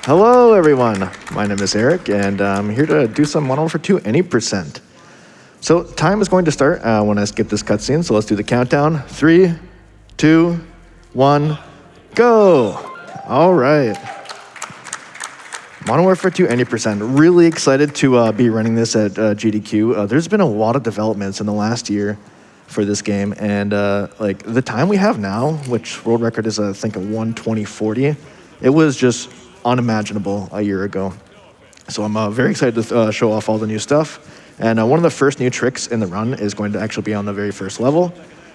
Hello, everyone. My name is Eric, and I'm here to do some 1/2 any percent. So time is going to start when I skip this cutscene, so let's do the countdown. 3, 2, 1, go! All right. Modern Warfare 2 any percent. Really excited to be running this at GDQ. There's been a lot of developments in the last year for this game, and like the time we have now, which world record is I think a 1:20:40, it was just unimaginable a year ago. So I'm very excited to show off all the new stuff. And one of the first new tricks in the run is going to actually be on the very first level,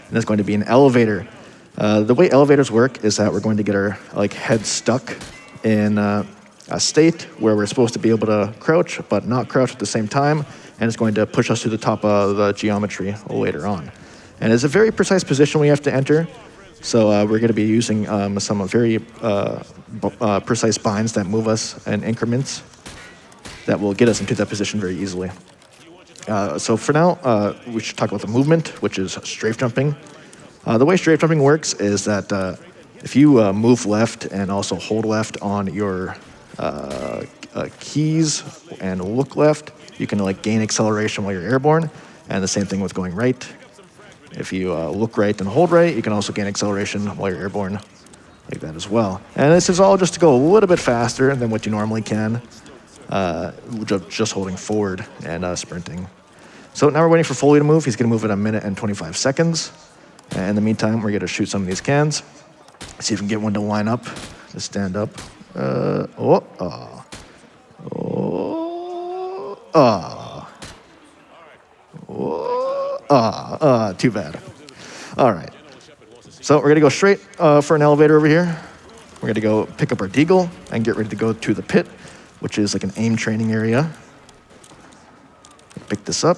and it's going to be an elevator. The way elevators work is that we're going to get our head stuck in a state where we're supposed to be able to crouch, but not crouch at the same time, and it's going to push us to the top of the geometry later on. And it's a very precise position we have to enter. So we're going to be using some very precise binds that move us in increments that will get us into that position very easily. So for now, we should talk about the movement, which is strafe jumping. The way strafe jumping works is that if you move left and also hold left on your keys and look left, you can gain acceleration while you're airborne, and the same thing with going right. If you look right and hold right, you can also gain acceleration while you're airborne, like that as well. And this is all just to go a little bit faster than what you normally can, just holding forward and sprinting. So now we're waiting for Foley to move. He's going to move in 1 minute and 25 seconds. And in the meantime, we're going to shoot some of these cans. See if we can get one to line up, to stand up. Too bad. All right. So we're going to go straight for an elevator over here. We're going to go pick up our deagle and get ready to go to the pit, which is like an aim training area. Pick this up,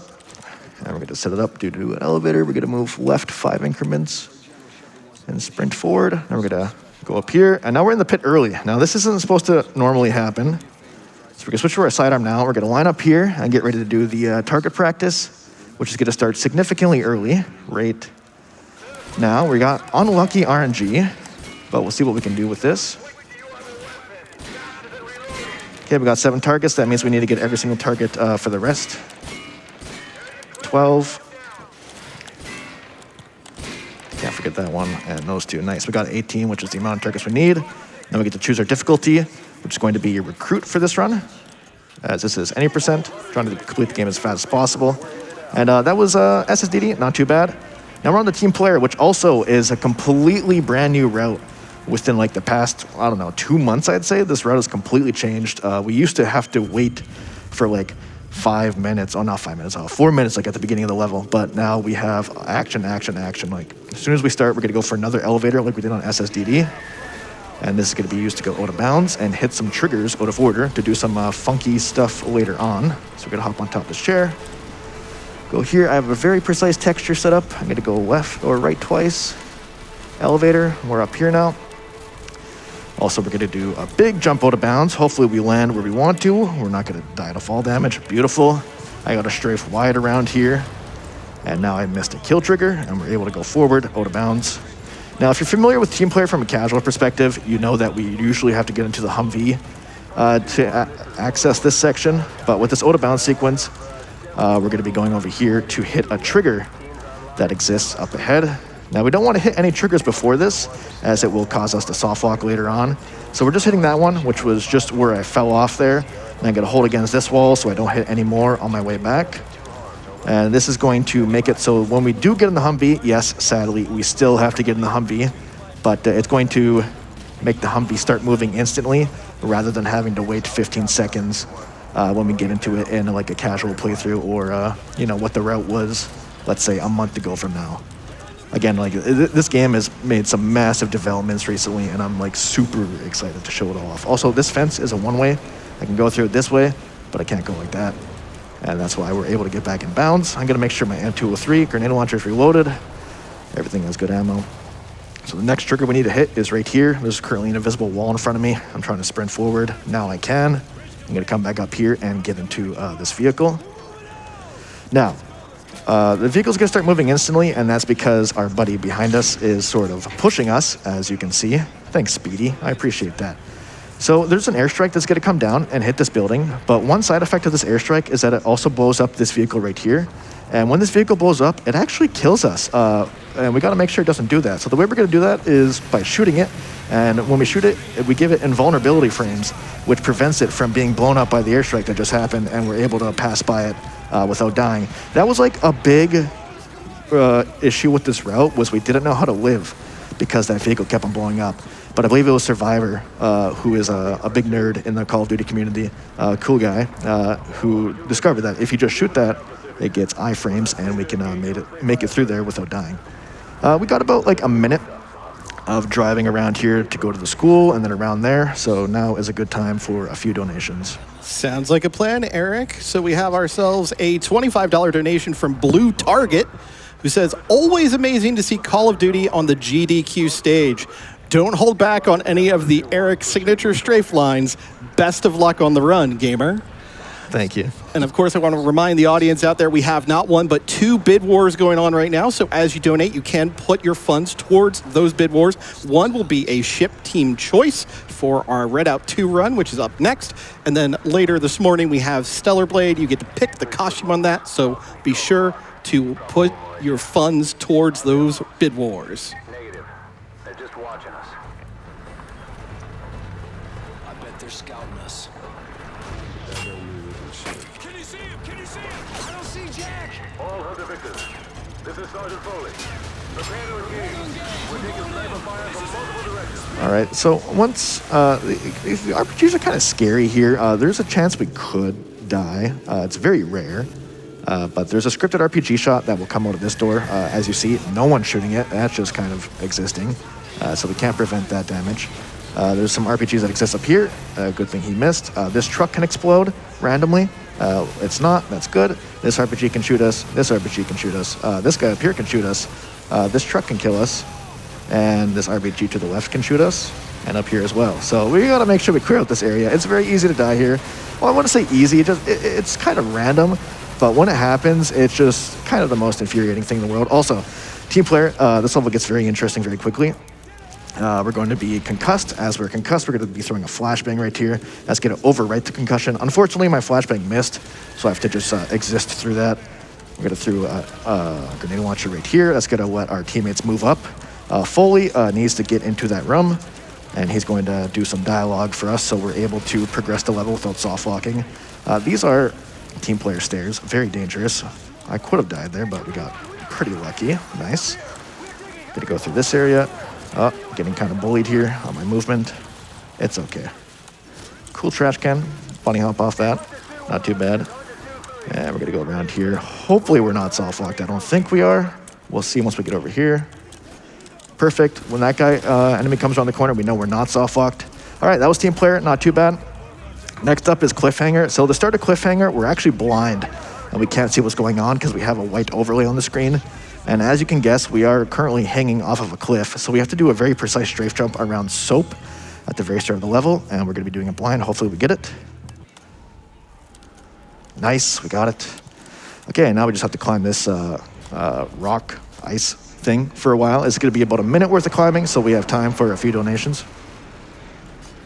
and we're going to set it up to do an elevator. We're going to move left 5 increments and sprint forward. Now we're going to go up here, and now we're in the pit early. Now this isn't supposed to normally happen. So we're going to switch to our sidearm now. We're going to line up here and get ready to do the target practice, which is going to start significantly early, right now. We got unlucky RNG, but we'll see what we can do with this. Okay, we got 7 targets. That means we need to get every single target for the rest. 12. Can't forget that one, and those 2. Nice, we got 18, which is the amount of targets we need. Now we get to choose our difficulty, which is going to be recruit for this run, as this is any percent, trying to complete the game as fast as possible. And that was SSDD, not too bad. Now we're on the team player, which also is a completely brand new route within the past, 2 months, I'd say. This route has completely changed. We used to have to wait for 5 minutes, not 5 minutes, 4 minutes at the beginning of the level. But now we have action. As soon as we start, we're gonna go for another elevator like we did on SSDD. And this is gonna be used to go out of bounds and hit some triggers out of order to do some funky stuff later on. So we're gonna hop on top of this chair. Go here, I have a very precise texture set up. I'm gonna go left or right twice. Elevator, we're up here now. Also, we're gonna do a big jump out of bounds. Hopefully we land where we want to. We're not gonna die to fall damage, beautiful. I got a strafe wide around here. And now I missed a kill trigger, and we're able to go forward, out of bounds. Now, if you're familiar with Team Player from a casual perspective, you know that we usually have to get into the Humvee to access this section. But with this out of bounds sequence, we're going to be going over here to hit a trigger that exists up ahead. Now, we don't want to hit any triggers before this, as it will cause us to soft lock later on. So we're just hitting that one, which was just where I fell off there. And I'm going to hold against this wall so I don't hit any more on my way back. And this is going to make it so when we do get in the Humvee, yes, sadly, we still have to get in the Humvee, but it's going to make the Humvee start moving instantly rather than having to wait 15 seconds when we get into it in a casual playthrough or, what the route was, let's say, a month ago from now. Again, this game has made some massive developments recently, and I'm super excited to show it all off. Also, this fence is a one-way. I can go through it this way, but I can't go like that. And that's why we're able to get back in bounds. I'm gonna make sure my M203 grenade launcher is reloaded. Everything has good ammo. So the next trigger we need to hit is right here. There's currently an invisible wall in front of me. I'm trying to sprint forward. Now I can. I'm gonna come back up here and get into this vehicle. Now, the vehicle's gonna start moving instantly, and that's because our buddy behind us is sort of pushing us, as you can see. Thanks, Speedy, I appreciate that. So there's an airstrike that's going to come down and hit this building, but one side effect of this airstrike is that it also blows up this vehicle right here. And when this vehicle blows up, it actually kills us. And we got to make sure it doesn't do that. So the way we're going to do that is by shooting it. And when we shoot it, we give it invulnerability frames, which prevents it from being blown up by the airstrike that just happened, and we're able to pass by it without dying. That was like a big issue with this route, was we didn't know how to live because that vehicle kept on blowing up. But I believe it was Survivor, who is a big nerd in the Call of Duty community, cool guy, who discovered that if you just shoot that, it gets iframes, and we can make it through there without dying. We got about like a minute of driving around here to go to the school and then around there. So now is a good time for a few donations. Sounds like a plan, Eric. So we have ourselves a $25 donation from Blue Target, who says, always amazing to see Call of Duty on the GDQ stage. Don't hold back on any of the Eric signature strafe lines. Best of luck on the run, gamer. Thank you. And of course, I want to remind the audience out there, we have not one, but 2 bid wars going on right now. So as you donate, you can put your funds towards those bid wars. One will be a ship team choice for our Redout 2 run, which is up next. And then later this morning, we have Stellar Blade. You get to pick the costume on that. So be sure to put your funds towards those bid wars. Negative. They're just watching us. I bet they're scouting us. Can you see him? Can you see him? I don't see Jack. All Hunter Victors. This is Sergeant Foley. Prepare to engage. We're taking sniper fire from multiple directions. All right, so once the RPGs are kind of scary here. There's a chance we could die. It's very rare, but there's a scripted RPG shot that will come out of this door. As you see, no one's shooting it. That's just kind of existing, so we can't prevent that damage. There's some RPGs that exist up here. Good thing he missed. This truck can explode randomly. It's not. That's good. This RPG can shoot us. This RPG can shoot us. This guy up here can shoot us. This truck can kill us. And this RPG to the left can shoot us. And up here as well. So we got to make sure we clear out this area. It's very easy to die here. Well, I want to say easy. It's kind of random. But when it happens, it's just kind of the most infuriating thing in the world. Also, team player, this level gets very interesting very quickly. We're going to be concussed. As we're concussed, we're going to be throwing a flashbang right here. That's going to overwrite the concussion. Unfortunately, my flashbang missed, so I have to just exist through that. We're going to throw a grenade launcher right here. That's going to let our teammates move up. Foley needs to get into that room, and he's going to do some dialogue for us so we're able to progress the level without soft locking. These are team player stairs, very dangerous. I could have died there, but we got pretty lucky. Nice. Going to go through this area. Oh, getting kind of bullied here on my movement. It's okay. Cool trash can. Bunny hop off that. Not too bad. And we're going to go around here. Hopefully we're not soft-locked. I don't think we are. We'll see once we get over here. Perfect. When that guy, enemy comes around the corner, we know we're not soft-locked. All right, that was team player. Not too bad. Next up is Cliffhanger. So to start a Cliffhanger, we're actually blind. And we can't see what's going on because we have a white overlay on the screen. And as you can guess, we are currently hanging off of a cliff. So we have to do a very precise strafe jump around Soap at the very start of the level. And we're going to be doing it blind. Hopefully we get it. Nice, we got it. Okay, now we just have to climb this rock ice thing for a while. It's going to be about a minute worth of climbing, so we have time for a few donations.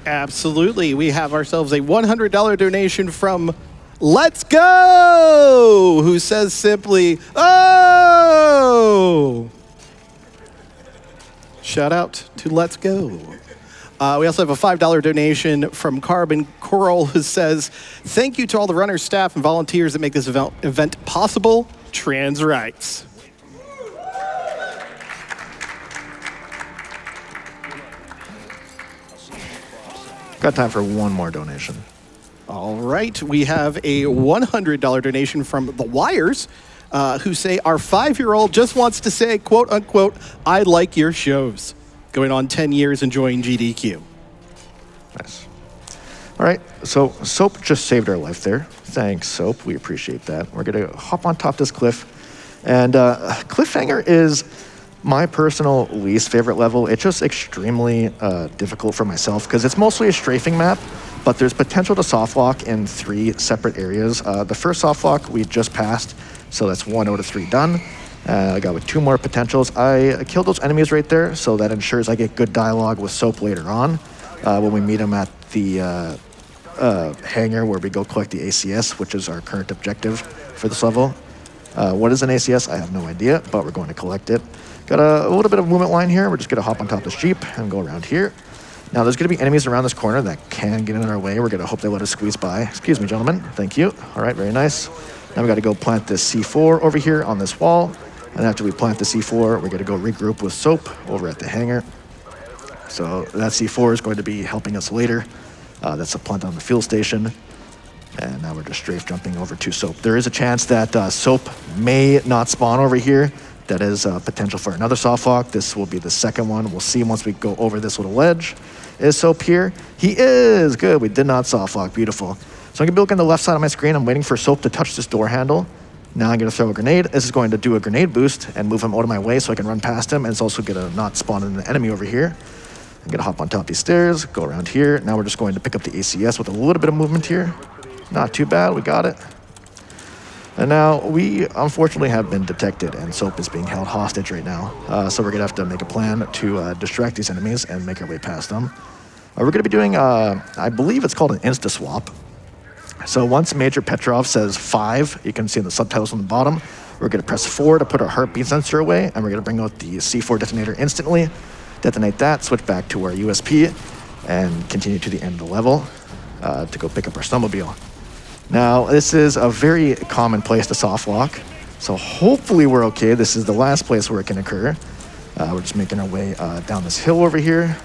Absolutely. We have ourselves a $100 donation from Let's Go, who says simply, oh! Shout out to Let's Go. We also have a $5 donation from Carbon Coral, who says, thank you to all the runners, staff, and volunteers that make this event possible. Trans rights. Got time for one more donation. All right, we have a $100 donation from The Wires, who say, our 5-year-old just wants to say, quote unquote, I like your shows. Going on 10 years enjoying GDQ. Nice. All right, so Soap just saved our life there. Thanks, Soap. We appreciate that. We're going to hop on top of this cliff. And Cliffhanger is my personal least favorite level. It's just extremely difficult for myself because it's mostly a strafing map, but there's potential to soft lock in 3 separate areas. The first soft lock we just passed, so that's 1 out of 3 done. I got with 2 more potentials. I killed those enemies right there, so that ensures I get good dialogue with Soap later on. when we meet him at the hangar where we go collect the ACS, which is our current objective for this level. What is an ACS? I have no idea, but we're going to collect it. Got a little bit of movement line here. We're just going to hop on top of this Jeep and go around here. Now, there's going to be enemies around this corner that can get in our way. We're going to hope they let us squeeze by. Excuse me, gentlemen. Thank you. All right, very nice. Now we got to go plant this C4 over here on this wall. And after we plant the C4, we're going to go regroup with Soap over at the hangar. So that C4 is going to be helping us later. That's a plant on the fuel station. And now we're just strafe jumping over to Soap. There is a chance that Soap may not spawn over here. That is potential for another soft lock. This will be the second one. We'll see once we go over this little ledge. Is Soap here? He is! Good, we did not soft lock. Beautiful. So I'm going to be looking at the left side of my screen. I'm waiting for Soap to touch this door handle. Now I'm going to throw a grenade. This is going to do a grenade boost and move him out of my way so I can run past him. And it's also going to not spawn an enemy over here. I'm going to hop on top of these stairs, go around here. Now we're just going to pick up the ACS with a little bit of movement here. Not too bad, we got it. And now we unfortunately have been detected and Soap is being held hostage right now. So we're going to have to make a plan to distract these enemies and make our way past them. We're going to be doing, I believe it's called an insta-swap. So once Major Petrov says 5, you can see in the subtitles on the bottom, we're going to press 4 to put our heartbeat sensor away, and we're going to bring out the C4 detonator instantly, detonate that, switch back to our USP, and continue to the end of the level to go pick up our snowmobile. Now, this is a very common place to soft lock, so hopefully we're okay. This is the last place where it can occur. We're just making our way down this hill over here.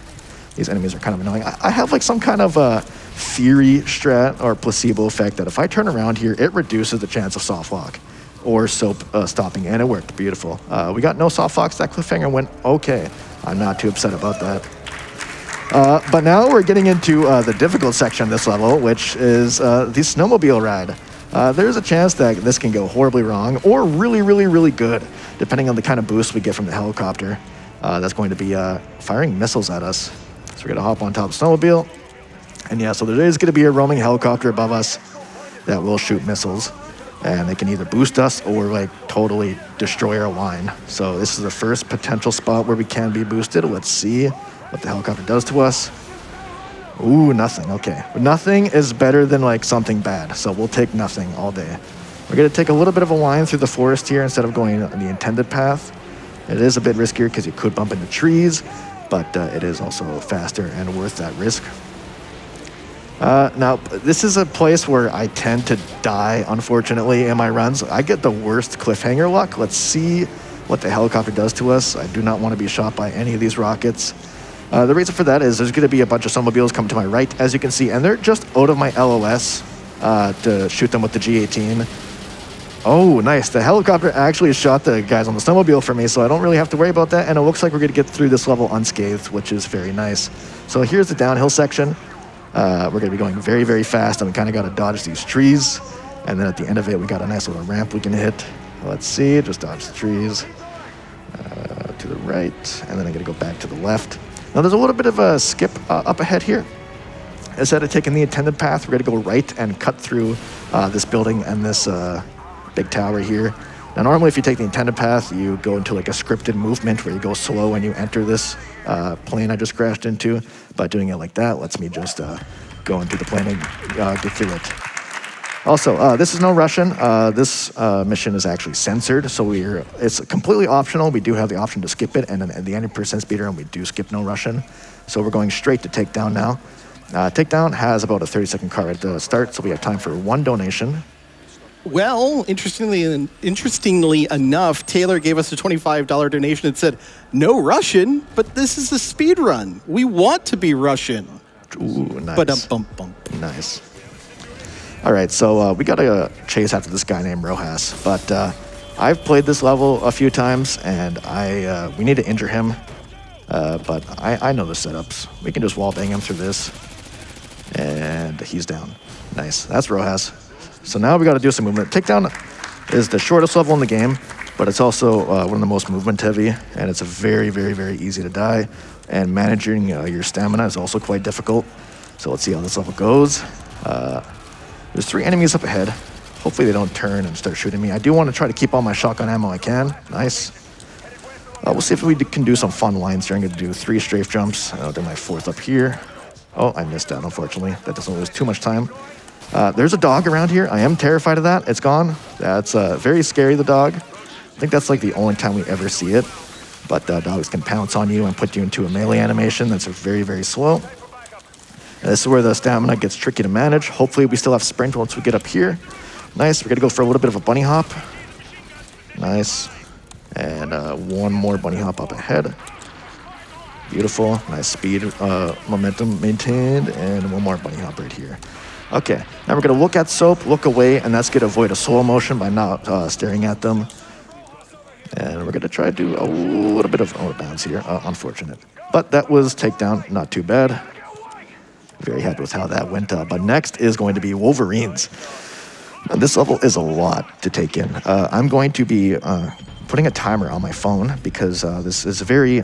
These enemies are kind of annoying. I have like some kind of theory strat or placebo effect that if I turn around here, it reduces the chance of soft lock or Soap stopping, and it worked. Beautiful. We got no soft locks. That cliffhanger went okay. I'm not too upset about that. But now we're getting into the difficult section of this level, which is the snowmobile ride. There's a chance that this can go horribly wrong or really, really, really good, depending on the kind of boost we get from the helicopter. That's going to be firing missiles at us. So we're going to hop on top of the snowmobile. And yeah, so there is going to be a roaming helicopter above us that will shoot missiles. And they can either boost us or like totally destroy our line. So this is the first potential spot where we can be boosted. Let's see what the helicopter does to us. Ooh, nothing. Okay. But nothing is better than like something bad. So we'll take nothing all day. We're going to take a little bit of a line through the forest here instead of going on the intended path. It is a bit riskier because you could bump into trees, but it is also faster and worth that risk. Now, this is a place where I tend to die, unfortunately, in my runs. I get the worst cliffhanger luck. Let's see what the helicopter does to us. I do not want to be shot by any of these rockets. The reason for that is there's going to be a bunch of snowmobiles coming to my right, as you can see, and they're just out of my LOS to shoot them with the G18. Oh, nice. The helicopter actually shot the guys on the snowmobile for me, so I don't really have to worry about that, and it looks like we're going to get through this level unscathed, which is very nice. So here's the downhill section. We're going to be going very, very fast, and we kind of got to dodge these trees, and then at the end of it, we got a nice little ramp we can hit. Let's see, just dodge the trees to the right, and then I'm going to go back to the left. Now, there's a little bit of a skip up ahead here. Instead of taking the intended path, we're going to go right and cut through this building and this big tower here. Now, normally, if you take the intended path, you go into like a scripted movement where you go slow and you enter this plane I just crashed into. But doing it like that lets me just go into the plane and get through it. Also, this is no Russian. This mission is actually censored, so it's completely optional. We do have the option to skip it, and then at the 90% speeder, and we do skip no Russian. So we're going straight to Takedown now. Takedown has about a 30-second car at the start, so we have time for one donation. Well, interestingly enough, Taylor gave us a $25 donation and said, no Russian, but this is a speed run. We want to be Russian. Ooh, nice. Ba-dum-bum-bum. Nice. All right, so we got to chase after this guy named Rojas, but I've played this level a few times, and we need to injure him, but I know the setups. We can just wall bang him through this, and he's down. Nice. That's Rojas. So now we got to do some movement. Takedown is the shortest level in the game, but it's also one of the most movement heavy, and it's a very, very, very easy to die. And managing your stamina is also quite difficult. So let's see how this level goes. There's 3 enemies up ahead. Hopefully they don't turn and start shooting me. I do want to try to keep all my shotgun ammo I can. Nice. We'll see if we can do some fun lines here. I'm going to do 3 strafe jumps. I'll do my 4th up here. Oh, I missed out, unfortunately. That doesn't lose too much time. There's a dog around here. I am terrified of that. It's gone. That's very scary, the dog. I think that's like the only time we ever see it. But dogs can pounce on you and put you into a melee animation that's very, very slow. And this is where the stamina gets tricky to manage. Hopefully we still have sprint once we get up here. Nice. We're going to go for a little bit of a bunny hop. Nice. And one more bunny hop up ahead. Beautiful. Nice speed, momentum maintained. And one more bunny hop right here. Okay. Now we're going to look at Soap, look away, and that's going to avoid a slow motion by not staring at them. And we're going to try to do a little bit of out of bounds here. Unfortunate. But that was takedown. Not too bad. Very happy with how that went. But next is going to be Wolverines. And this level is a lot to take in. I'm going to be putting a timer on my phone because this is very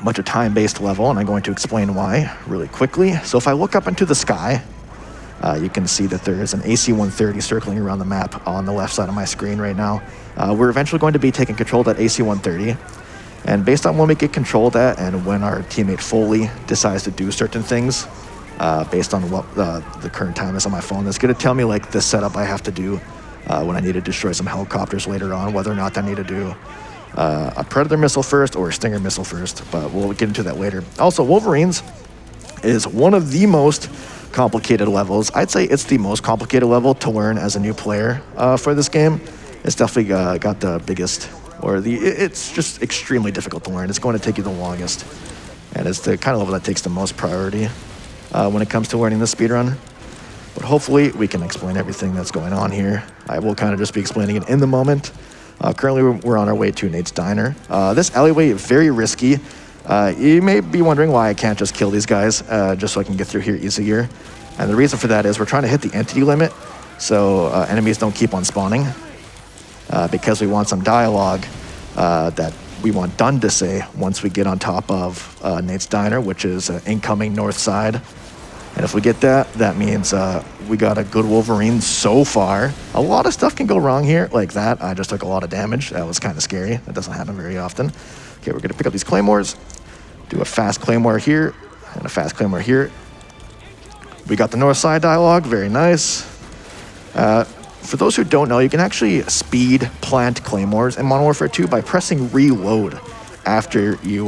much a time-based level, and I'm going to explain why really quickly. So if I look up into the sky, you can see that there is an AC-130 circling around the map on the left side of my screen right now. We're eventually going to be taking control of that AC-130. And based on when we get control of that and when our teammate Foley decides to do certain things, based on what the current time is on my phone, that's going to tell me like the setup I have to do when I need to destroy some helicopters later on, whether or not I need to do a Predator missile first or a Stinger missile first, but we'll get into that later. Also, Wolverines is one of the most complicated levels. I'd say it's the most complicated level to learn as a new player for this game. It's definitely got the biggest, it's just extremely difficult to learn. It's going to take you the longest, and it's the kind of level that takes the most priority when it comes to learning the speedrun. But hopefully we can explain everything that's going on here. I will kind of just be explaining it in the moment. Currently we're on our way to Nate's Diner. This alleyway is very risky. You may be wondering why I can't just kill these guys just so I can get through here easier. And the reason for that is we're trying to hit the entity limit so enemies don't keep on spawning because we want some dialogue that we want done to say once we get on top of Nate's Diner, which is incoming north side. And if we get that, that means we got a good Wolverine so far. A lot of stuff can go wrong here, like that. I just took a lot of damage. That was kind of scary. That doesn't happen very often. Okay, we're going to pick up these claymores, do a fast claymore here, and a fast claymore here. We got the north side dialogue. Very nice. For those who don't know, you can actually speed plant claymores in Modern Warfare 2 by pressing reload after you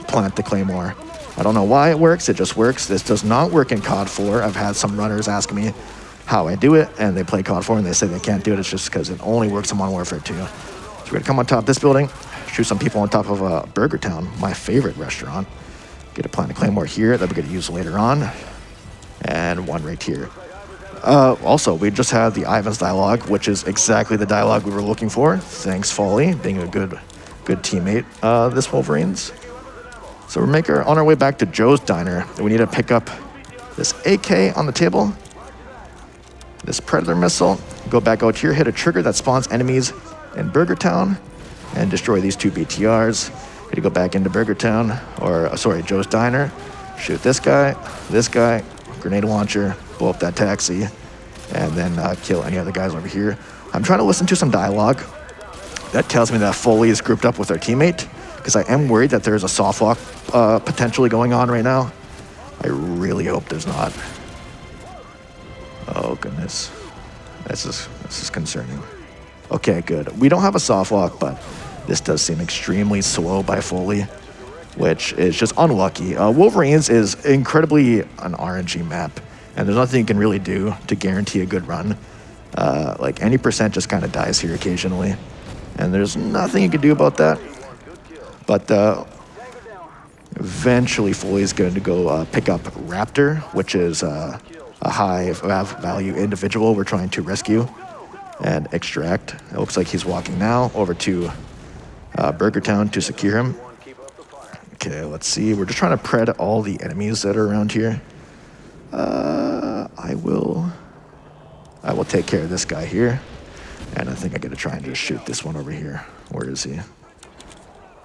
plant the claymore. I don't know why it works, it just works. This does not work in COD 4. I've had some runners ask me how I do it, and they play COD 4 and they say they can't do it. It's just because it only works in Modern Warfare 2. So we're gonna come on top of this building, shoot some people on top of Burger Town, my favorite restaurant. Get a plant of claymore here that we're gonna use later on. And one right here. Also, we just had the Ivan's dialogue, which is exactly the dialogue we were looking for. Thanks, Foley, being a good teammate, this Wolverines. So we're on our way back to Joe's Diner. We need to pick up this AK on the table, this Predator missile, go back out here, hit a trigger that spawns enemies in Burger Town, and destroy these two BTRs. Need to go back into Burger Town, or sorry, Joe's Diner, shoot this guy, grenade launcher, blow up that taxi, and then kill any other guys over here. I'm trying to listen to some dialogue that tells me that Foley is grouped up with our teammate, because I am worried that there's a soft lock potentially going on right now. I really hope there's not. Oh goodness, this is concerning. Okay, good. We don't have a soft lock, but this does seem extremely slow by Foley, which is just unlucky. Wolverines is incredibly an RNG map, and there's nothing you can really do to guarantee a good run. Like any percent just kind of dies here occasionally, and there's nothing you can do about that. But eventually Foley's going to go pick up Raptor, which is a high value individual we're trying to rescue and extract. It looks like he's walking now over to Burger Town to secure him. Okay, let's see. We're just trying to pred all the enemies that are around here. I will take care of this guy here. And I think I gotta try and just shoot this one over here. Where is he?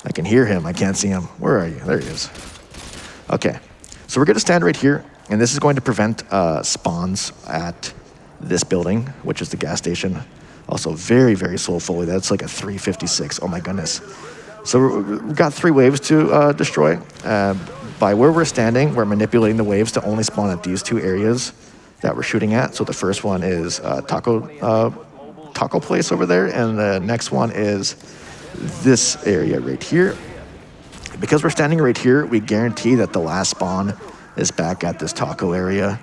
I can hear him, I can't see him. Where are you? There he is. Okay, so we're gonna stand right here, and this is going to prevent spawns at this building, which is the gas station. Also very, very slow Foley. That's like a 356, oh my goodness. So we've got 3 waves to destroy. by where we're standing, we're manipulating the waves to only spawn at these two areas that we're shooting at. So the first one is taco place over there, and the next one is this area right here. Because we're standing right here, we guarantee that the last spawn is back at this taco area,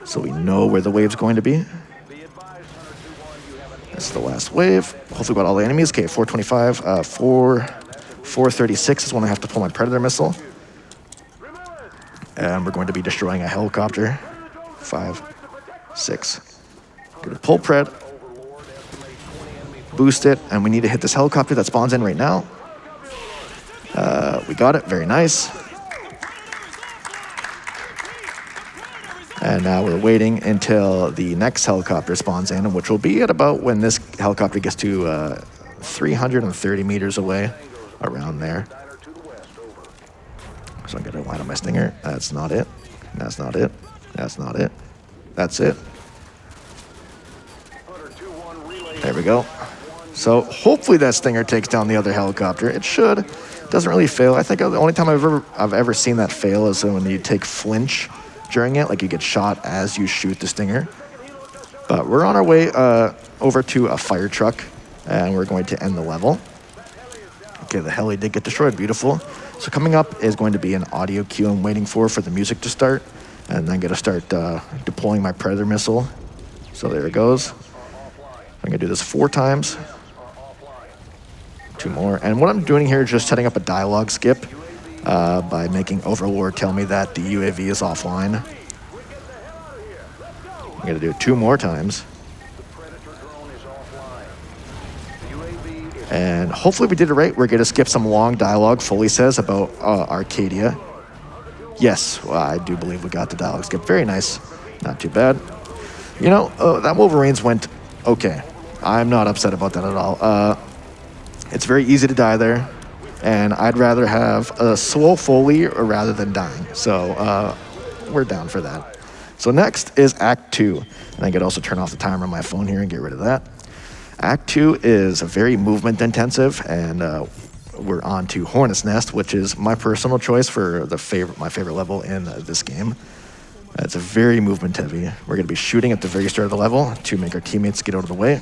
so we know where the wave's going to be. That's the last wave. Hopefully we got all the enemies. Okay, 425, 436 is when I have to pull my Predator missile. And we're going to be destroying a helicopter. 5, 6. Gonna pull Pred. Boost it, and we need to hit this helicopter that spawns in right now. We got it, very nice. And now we're waiting until the next helicopter spawns in, which will be at about when this helicopter gets to 330 meters away, around there. So I'm gonna line up my stinger. That's not it. That's not it. That's not it. That's it. There we go. So hopefully that stinger takes down the other helicopter. It should. Doesn't really fail. I think the only time I've ever seen that fail is when you take flinch during it, like you get shot as you shoot the stinger. But we're on our way over to a fire truck, and we're going to end the level. Okay, the heli did get destroyed. Beautiful. So coming up is going to be an audio cue I'm waiting for the music to start, and then I'm going to start deploying my Predator missile. So there it goes. I'm going to do this 4 times. 2 more. And what I'm doing here is just setting up a dialogue skip by making Overlord tell me that the UAV is offline. I'm going to do it 2 more times. And hopefully we did it right. We're going to skip some long dialogue, Foley says, about Arcadia. Yes, well, I do believe we got the dialogue skip. Very nice. Not too bad. You know, that Wolverines went okay. I'm not upset about that at all. It's very easy to die there, and I'd rather have a slow Foley rather than dying. So we're down for that. So next is Act 2. And I could also turn off the timer on my phone here and get rid of that. Act 2 is very movement intensive, and we're on to Hornet's Nest, which is my personal choice for my favorite level in this game. It's a very movement heavy. We're going to be shooting at the very start of the level to make our teammates get out of the way.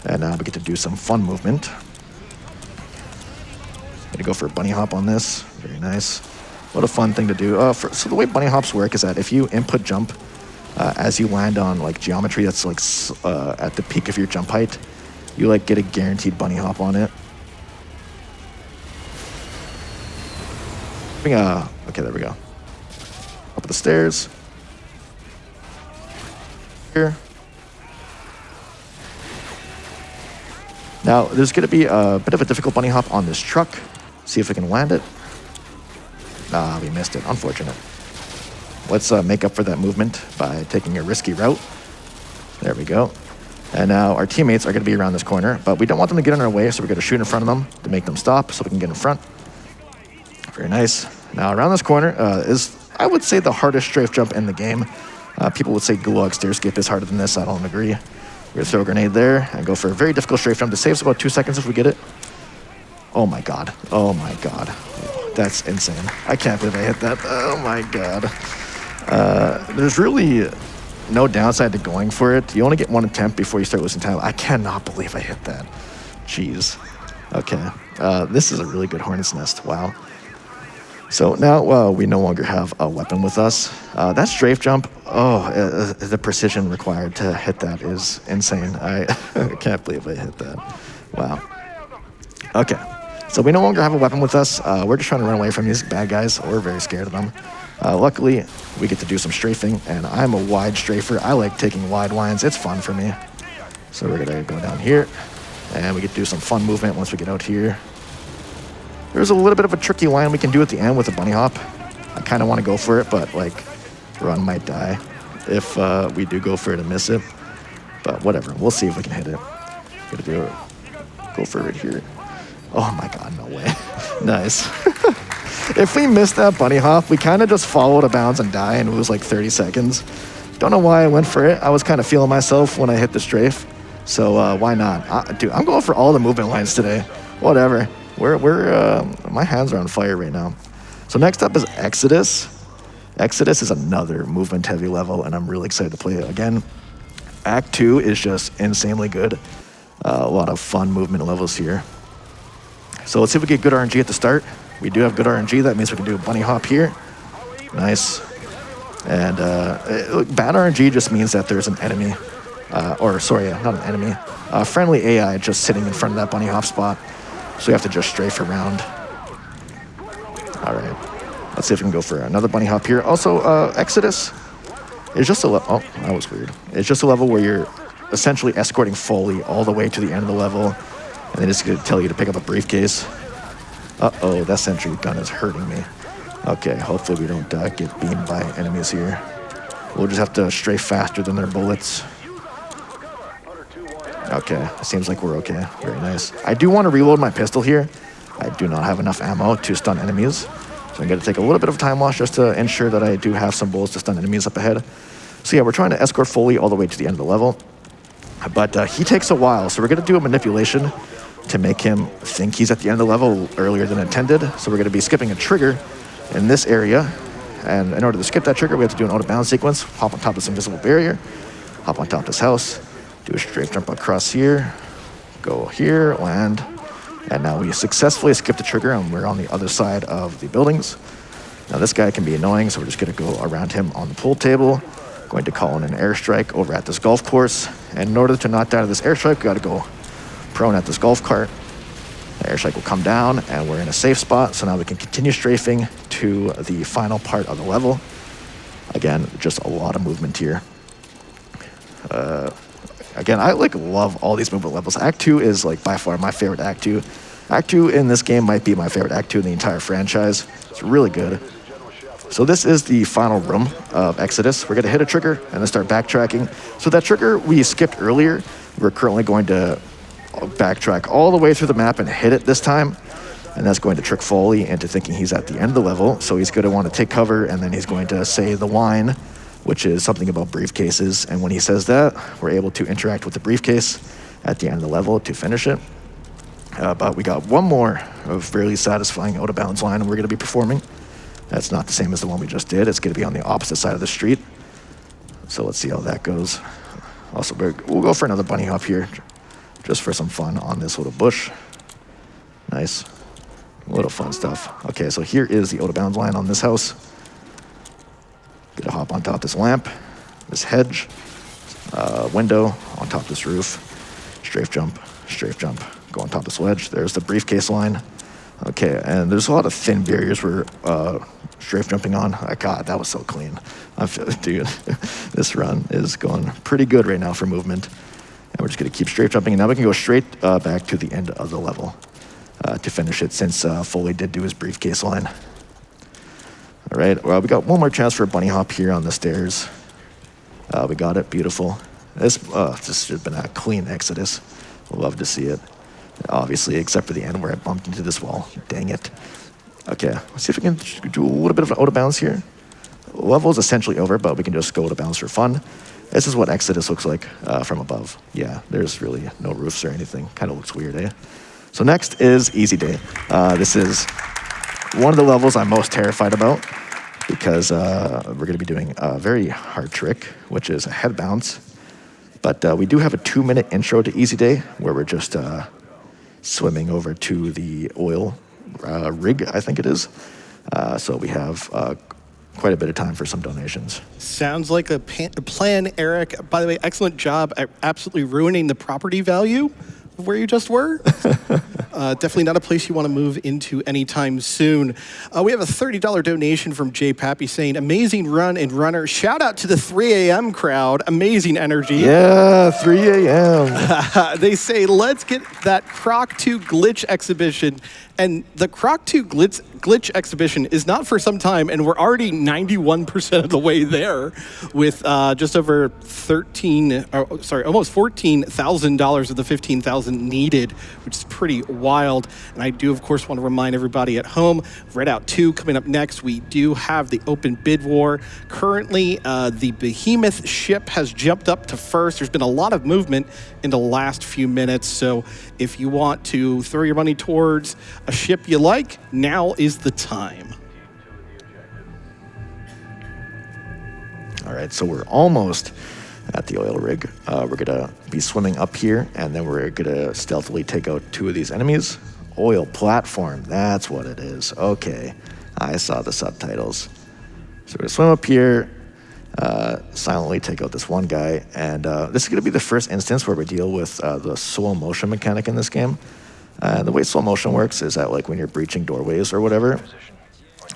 And now we get to do some fun movement. Gonna go for a bunny hop on this. Very nice. What a fun thing to do. So the way bunny hops work is that if you input jump as you land on like geometry that's like at the peak of your jump height, you like get a guaranteed bunny hop on it. Okay, there we go. Up the stairs. Here. Now, there's going to be a bit of a difficult bunny hop on this truck. See if we can land it. Ah, we missed it. Unfortunate. Let's make up for that movement by taking a risky route. There we go. And now our teammates are going to be around this corner, but we don't want them to get in our way, so we're going to shoot in front of them to make them stop so we can get in front. Very nice. Now, around this corner is, I would say, the hardest strafe jump in the game. People would say Gulag stair skip is harder than this. I don't agree. We're going to throw a grenade there and go for a very difficult strafe jump. It saves about 2 seconds if we get it. Oh my god. Oh my god. That's insane. I can't believe I hit that. Oh my god. There's really no downside to going for it. You only get 1 attempt before you start losing time. I cannot believe I hit that. Jeez. Okay. This is a really good Hornet's Nest. Wow. So now we no longer have a weapon with us. That strafe jump, the precision required to hit that is insane. I can't believe I hit that. Wow. Okay, so we no longer have a weapon with us. We're just trying to run away from these bad guys. We're very scared of them. Luckily, we get to do some strafing, and I'm a wide strafer. I like taking wide lines. It's fun for me. So we're gonna go down here, and we get to do some fun movement once we get out here. There's a little bit of a tricky line we can do at the end with a bunny hop. I kind of want to go for it, but like, Run might die if we do go for it and miss it. But whatever, we'll see if we can hit it. Gonna do it. Go for it here. Oh my god, no way. Nice. If we missed that bunny hop, we kind of just follow out of bounds and die and lose like 30 seconds. Don't know why I went for it. I was kind of feeling myself when I hit the strafe. So why not? Dude, I'm going for all the movement lines today. Whatever. My hands are on fire right now. So next up is Exodus. Exodus is another movement-heavy level, and I'm really excited to play it again. Act 2 is just insanely good. A lot of fun movement levels here. So let's see if we get good RNG at the start. We do have good RNG. That means we can do a bunny hop here. Nice. And bad RNG just means that there's an enemy. Or sorry, not an enemy. Friendly AI just sitting in front of that bunny hop spot. So you have to just strafe around. All right. Let's see if we can go for another bunny hop here. Also, Exodus is just a level. Oh, that was weird. It's just a level where you're essentially escorting Foley all the way to the end of the level. And then it's going to tell you to pick up a briefcase. Uh-oh, that sentry gun is hurting me. Okay, hopefully we don't get beamed by enemies here. We'll just have to strafe faster than their bullets. Okay, it seems like we're okay. Very nice. I do want to reload my pistol here. I do not have enough ammo to stun enemies. So I'm going to take a little bit of time loss just to ensure that I do have some bullets to stun enemies up ahead. So yeah, we're trying to escort Foley all the way to the end of the level. But he takes a while, so we're going to do a manipulation to make him think he's at the end of the level earlier than intended. So we're going to be skipping a trigger in this area. And in order to skip that trigger, we have to do an out-of-bounds sequence. Hop on top of this invisible barrier. Hop on top of this house. Do a strafe jump across here. Go here, land. And now we successfully skipped the trigger and we're on the other side of the buildings. Now this guy can be annoying, so we're just going to go around him on the pool table. Going to call in an airstrike over at this golf course. And in order to not die to this airstrike, we got to go prone at this golf cart. The airstrike will come down and we're in a safe spot. So now we can continue strafing to the final part of the level. Again, just a lot of movement here. Again, I love all these movement levels. Act 2 is by far my favorite Act 2. Act 2 in this game might be my favorite Act 2 in the entire franchise. It's really good. So this is the final room of Exodus. We're going to hit a trigger and then start backtracking. So that trigger we skipped earlier, we're currently going to backtrack all the way through the map and hit it this time. And that's going to trick Foley into thinking he's at the end of the level. So he's going to want to take cover, and then he's going to say the whine, which is something about briefcases. And when he says that, we're able to interact with the briefcase at the end of the level to finish it. But we got one more of really satisfying out-of-bounds line we're going to be performing. That's not the same as the one we just did. It's going to be on the opposite side of the street. So let's see how that goes. Also, we'll go for another bunny hop here, just for some fun on this little bush. Nice. A little fun stuff. Okay, so here is the out-of-bounds line on this house. Get a hop on top of this lamp, this hedge, window, on top of this roof, strafe jump, go on top of this ledge. There's the briefcase line. Okay, and there's a lot of thin barriers we're strafe jumping on. God, that was so clean. Dude, this run is going pretty good right now for movement. And we're just going to keep strafe jumping, and now we can go straight back to the end of the level to finish it, since Foley did do his briefcase line. All right, well, we got one more chance for a bunny hop here on the stairs. We got it, beautiful. This should have been a clean Exodus. Love to see it. Obviously, except for the end where I bumped into this wall. Dang it. Okay, let's see if we can do a little bit of an out of bounds here. The level is essentially over, but we can just go out of bounds for fun. This is what Exodus looks like from above. Yeah, there's really no roofs or anything. Kind of looks weird, eh? So next is Easy Day. This is one of the levels I'm most terrified about, because we're going to be doing a very hard trick, which is a head bounce. But we do have a 2-minute intro to Easy Day, where we're just swimming over to the oil rig, I think it is. So we have quite a bit of time for some donations. Sounds like a plan, Eric. By the way, excellent job at absolutely ruining the property value of where you just were. Definitely not a place you want to move into anytime soon. We have a $30 donation from Jay Pappy saying, amazing run and runner. Shout out to the 3 a.m. crowd. Amazing energy. Yeah, 3 a.m. They say, let's get that Croc 2 glitch exhibition. And the Croc 2 glitch exhibition is not for some time, and we're already 91% of the way there, with just over almost $14,000 of the $15,000 needed, which is pretty wild. And I do, of course, want to remind everybody at home, Redout 2 coming up next. We do have the open bid war. Currently, the Behemoth ship has jumped up to first. There's been a lot of movement in the last few minutes, so if you want to throw your money towards a ship you like, now is the time. All right, so we're almost at the oil rig. We're gonna be swimming up here, and then we're gonna stealthily take out 2 of these enemies. Oil platform, that's what it is. Okay, I saw the subtitles. So we're gonna swim up here, silently take out this one guy, and this is gonna be the first instance where we deal with the slow motion mechanic in this game. The way slow motion works is that, like, when you're breaching doorways or whatever,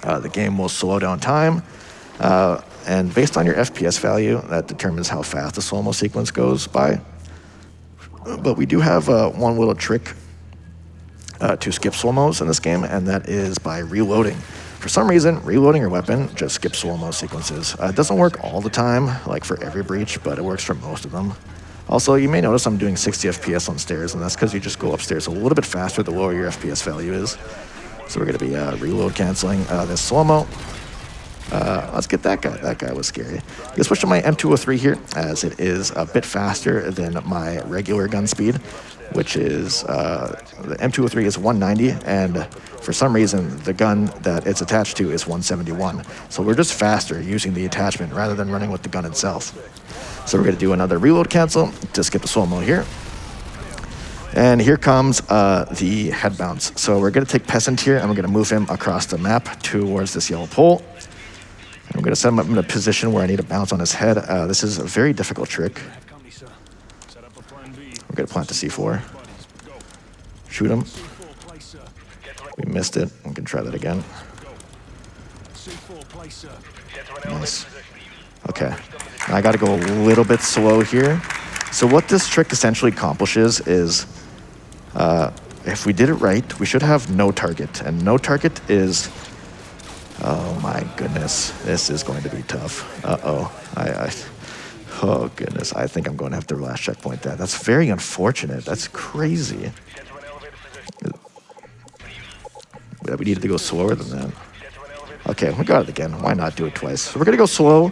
the game will slow down time, and based on your FPS value, that determines how fast the slow-mo sequence goes by. But we do have one little trick to skip slow-mos in this game, and that is by reloading. For some reason, reloading your weapon just skips slow-mo sequences. It doesn't work all the time, like for every breach, but it works for most of them. Also, you may notice I'm doing 60 FPS on stairs, and that's because you just go upstairs a little bit faster the lower your FPS value is. So we're going to be reload canceling this slow-mo. Let's get that guy. That guy was scary. I'm going to switch to my M203 here, as it is a bit faster than my regular gun speed, which is, the M203 is 190, and for some reason, the gun that it's attached to is 171. So we're just faster using the attachment rather than running with the gun itself. So we're going to do another reload cancel to skip the slow-mo here. And here comes the head bounce. So we're going to take Peasant here, and we're going to move him across the map towards this yellow pole. And I'm going to set him up in a position where I need to bounce on his head. This is a very difficult trick. We're going to plant the C4. Shoot him. We missed it. We can try that again. Nice. Okay. Now I got to go a little bit slow here. So what this trick essentially accomplishes is, if we did it right, we should have no target. And no target is, oh my goodness, this is going to be tough. Uh-oh. Oh goodness, I think I'm going to have to last checkpoint that. That's very unfortunate. That's crazy. We needed to go slower than that. Okay, we got it again. Why not do it twice? So we're going to go slower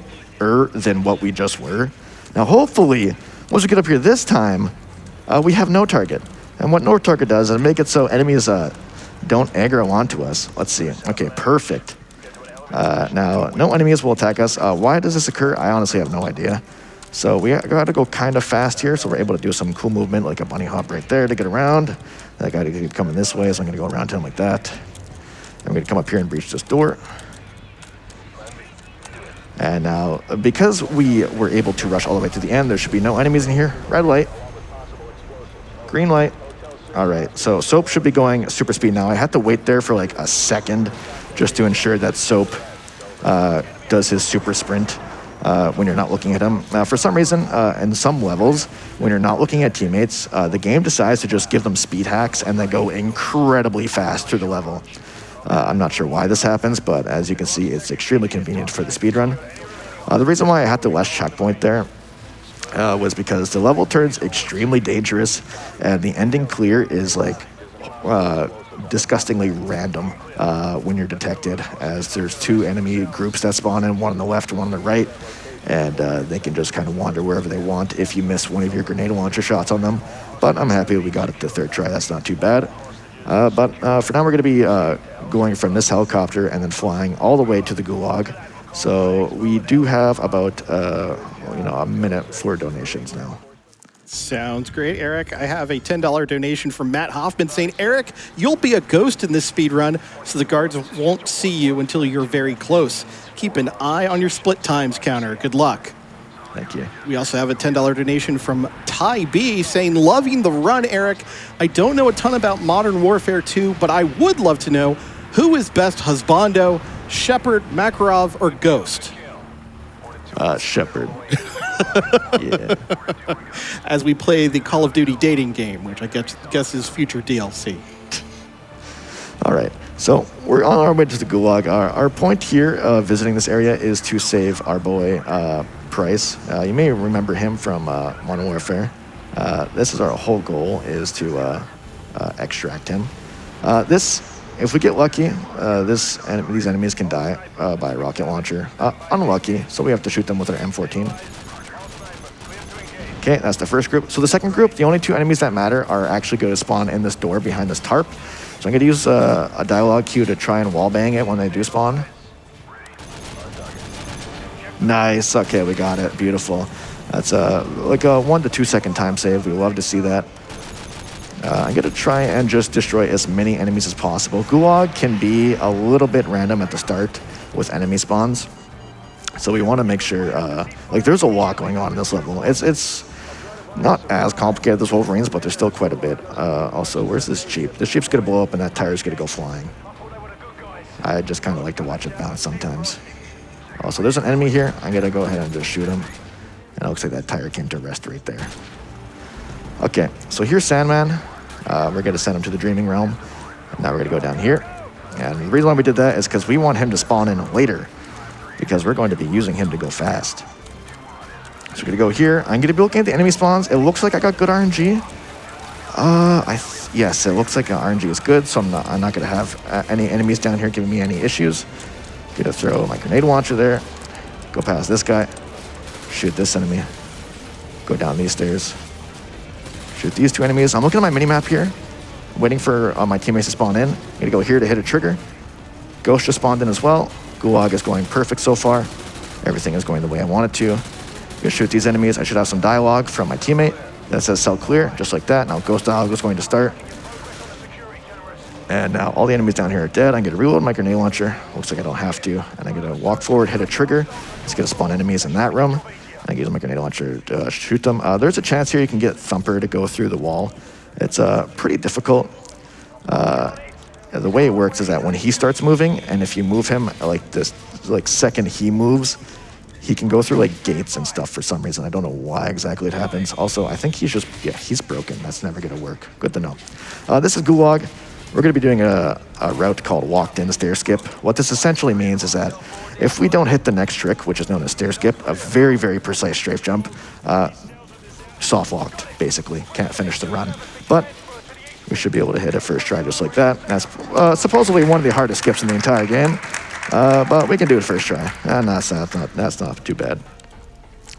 than what we just were. Now hopefully, once we get up here this time, we have no target. And what no target does is make it so enemies don't aggro onto us. Let's see. Okay, perfect. Now, no enemies will attack us. Why does this occur? I honestly have no idea. So we got to go kind of fast here, so we're able to do some cool movement, like a bunny hop right there to get around. That guy is coming this way, so I'm going to go around to him like that. I'm going to come up here and breach this door. And now, because we were able to rush all the way to the end, there should be no enemies in here. Red light. Green light. All right, so Soap should be going super speed now. I had to wait there for like a second just to ensure that Soap does his super sprint when you're not looking at him. For some reason, in some levels, when you're not looking at teammates, the game decides to just give them speed hacks and they go incredibly fast through the level. I'm not sure why this happens, but as you can see, it's extremely convenient for the speedrun. The reason why I had the last checkpoint there was because the level turns extremely dangerous, and the ending clear is like disgustingly random when you're detected, as there's 2 enemy groups that spawn in, one on the left, one on the right, and they can just kind of wander wherever they want if you miss one of your grenade launcher shots on them. But I'm happy we got it the 3rd try. That's not too bad. But for now, we're going to be going from this helicopter and then flying all the way to the Gulag. So we do have about a minute for donations now. Sounds great, Eric. I have a $10 donation from Matt Hoffman saying, Eric, you'll be a ghost in this speed run, so the guards won't see you until you're very close. Keep an eye on your split times counter. Good luck. Thank you. We also have a $10 donation from Ty B saying, loving the run, Eric. I don't know a ton about Modern Warfare 2, but I would love to know who is best husbando, Shepard, Makarov, or Ghost? Shepard. Yeah. As we play the Call of Duty dating game, which I guess is future DLC. All right, so we're on our way to the Gulag. Our point here visiting this area is to save our boy Price. You may remember him from Modern Warfare. This is our whole goal, is to extract him. If we get lucky, these enemies can die by a rocket launcher. Unlucky, so we have to shoot them with our M14. Okay, that's the first group. So the second group, the only 2 enemies that matter are actually going to spawn in this door behind this tarp. So I'm going to use a dialogue cue to try and wallbang it when they do spawn. Nice. Okay, we got it. Beautiful. That's like a 1 to 2 second time save. We love to see that. I'm going to try and just destroy as many enemies as possible. Gulag can be a little bit random at the start with enemy spawns. So we want to make sure, like there's a lot going on in this level. It's not as complicated as Wolverines, but there's still quite a bit. Also, where's this Jeep? This Jeep's going to blow up and that tire's going to go flying. I just kind of like to watch it bounce sometimes. Also, there's an enemy here. I'm going to go ahead and just shoot him. And it looks like that tire came to rest right there. Okay, so here's Sandman. We're going to send him to the Dreaming Realm. Now we're going to go down here. And the reason why we did that is because we want him to spawn in later, because we're going to be using him to go fast. So we're going to go here. I'm going to be looking at the enemy spawns. It looks like I got good RNG. Yes, it looks like RNG is good, so I'm not going to have any enemies down here giving me any issues. Going to throw my grenade launcher there. Go past this guy. Shoot this enemy. Go down these stairs. Shoot these two enemies. I'm looking at my minimap here, waiting for my teammates to spawn in. I'm going to go here to hit a trigger. Ghost just spawned in as well. Gulag is going perfect so far. Everything is going the way I want it to. I'm going to shoot these enemies. I should have some dialogue from my teammate that says cell clear, just like that. Now Ghost dialogue is going to start. And now all the enemies down here are dead. I'm going to reload my grenade launcher. Looks like I don't have to. And I'm going to walk forward, hit a trigger. It's going to spawn enemies in that room. I use my grenade launcher to shoot them. There's a chance here you can get Thumper to go through the wall. It's pretty difficult. The way it works is that when he starts moving, and if you move him like this, like second he moves, he can go through like gates and stuff for some reason. I don't know why exactly it happens. Also, I think he's just, yeah, he's broken. That's never going to work. Good to know. This is Gulag. We're going to be doing a route called walked in stair skip. What this essentially means is that if we don't hit the next trick, which is known as stair skip, a very, very precise strafe jump, soft locked, basically. Can't finish the run. But we should be able to hit it first try just like that. That's supposedly one of the hardest skips in the entire game. But we can do it first try. And that's not too bad.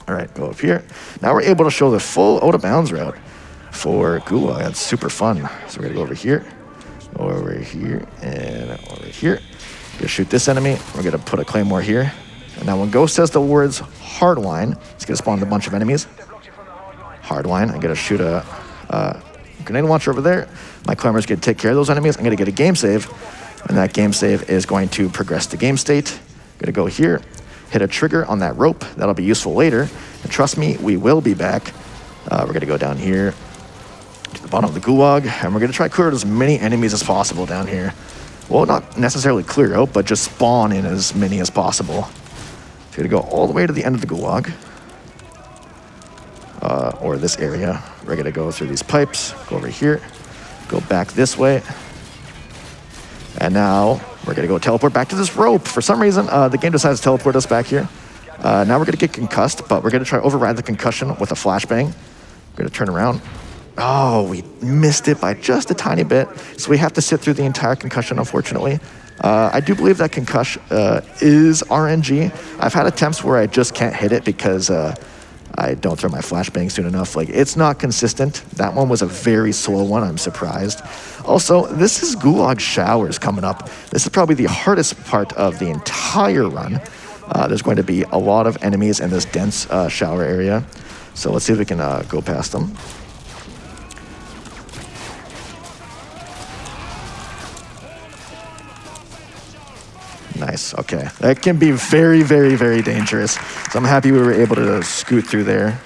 All right, go up here. Now we're able to show the full out of bounds route for Gulag. That's super fun. So we're going to go over here. Over here, and over here. Gonna shoot this enemy. We're gonna put a claymore here. And now when Ghost says the words hardline, it's gonna spawn a bunch of enemies. Hardline. I'm gonna shoot a grenade launcher over there. My claymore's gonna take care of those enemies. I'm gonna get a game save, and that game save is going to progress the game state. I'm gonna go here, hit a trigger on that rope. That'll be useful later. And trust me, we will be back. We're gonna go down here to the bottom of the Gulag, and we're going to try to clear out as many enemies as possible down here. Well, not necessarily clear out, but just spawn in as many as possible. So we're going to go all the way to the end of the Gulag, or this area. We're going to go through these pipes, go over here, go back this way, and now we're going to go teleport back to this rope. For some reason, the game decides to teleport us back here. Now we're going to get concussed, but we're going to try to override the concussion with a flashbang. We're going to turn around. Oh, we missed it by just a tiny bit, so we have to sit through the entire concussion, unfortunately. I do believe that concussion is RNG. I've had attempts where I just can't hit it because I don't throw my flashbang soon enough. Like, it's not consistent. That one was a very slow one. I'm surprised. Also, this is Gulag Showers coming up. This is probably the hardest part of the entire run. There's going to be a lot of enemies in this dense shower area. So let's see if we can go past them. Nice, okay. That can be very, very, very dangerous. So I'm happy we were able to scoot through there.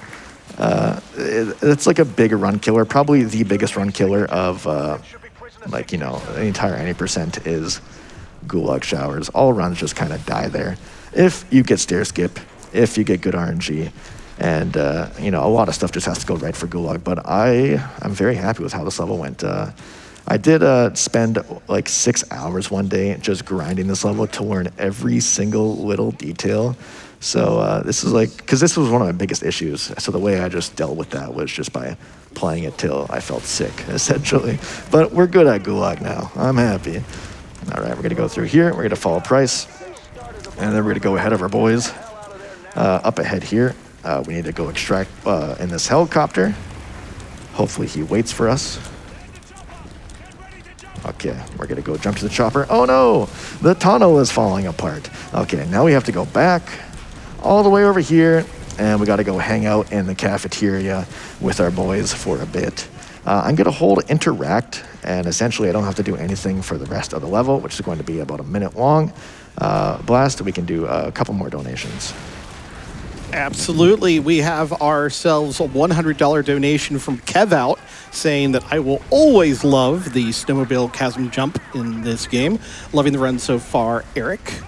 It's like a big run killer, probably the biggest run killer of, like, you know, the entire 90% is Gulag Showers. All runs just kind of die there. If you get stair skip, if you get good RNG, and, you know, a lot of stuff just has to go right for Gulag. But I'm very happy with how this level went. I did spend like 6 hours one day just grinding this level to learn every single little detail. So this is like, because this was one of my biggest issues. So the way I just dealt with that was just by playing it till I felt sick, essentially. But we're good at Gulag now. I'm happy. All right, we're going to go through here. We're going to follow Price. And then we're going to go ahead of our boys. Up ahead here, we need to go extract in this helicopter. Hopefully he waits for us. Okay, we're gonna go jump to the chopper. Oh no, the tunnel is falling apart. Okay, now we have to go back all the way over here, and we got to go hang out in the cafeteria with our boys for a bit. I'm going to hold interact, and essentially I don't have to do anything for the rest of the level, which is going to be about a minute long. Blast, we can do a couple more donations. Absolutely. We have ourselves a $100 donation from Kevout saying that I will always love the snowmobile chasm jump in this game. Loving the run so far, Eric.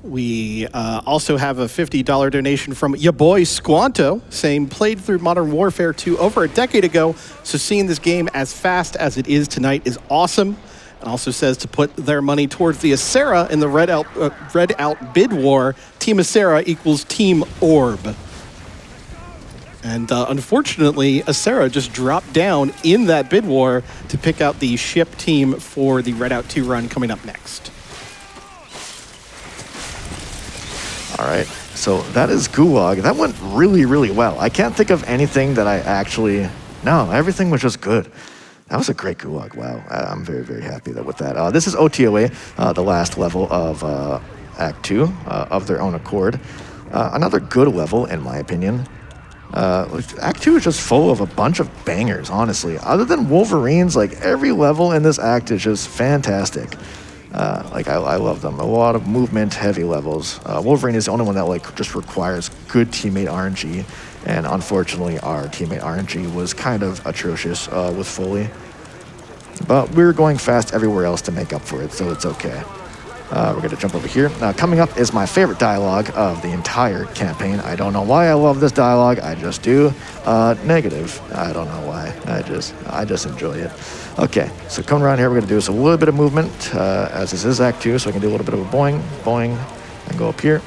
We also have a $50 donation from ya boy Squanto saying played through Modern Warfare 2 over a decade ago, so seeing this game as fast as it is tonight is awesome. And also says to put their money towards the Acera in the red out bid war. Team Acera equals Team Orb. And unfortunately, Acera just dropped down in that bid war to pick out the ship team for the Red Out 2 run coming up next. All right, so that is Gulag. That went really, really well. I can't think of anything that I actually... No, everything was just good. That was a great Gulag. Wow, I'm very, very happy with that. This is OTOA, the last level of Act 2 of their own accord. Another good level, in my opinion. Act 2 is just full of a bunch of bangers, honestly. Other than Wolverines, like every level in this act is just fantastic. I love them. A lot of movement-heavy levels. Wolverine is the only one that just requires good teammate RNG, and unfortunately, our teammate RNG was kind of atrocious with Foley. But we were going fast everywhere else to make up for it, so it's okay. We're going to jump over here. Coming up is my favorite dialogue of the entire campaign. I don't know why I love this dialogue. I just do. Negative. I don't know why. I just enjoy it. Okay, so coming around here, we're going to do a little bit of movement, as this is Act 2, so I can do a little bit of a boing, boing, and go up here.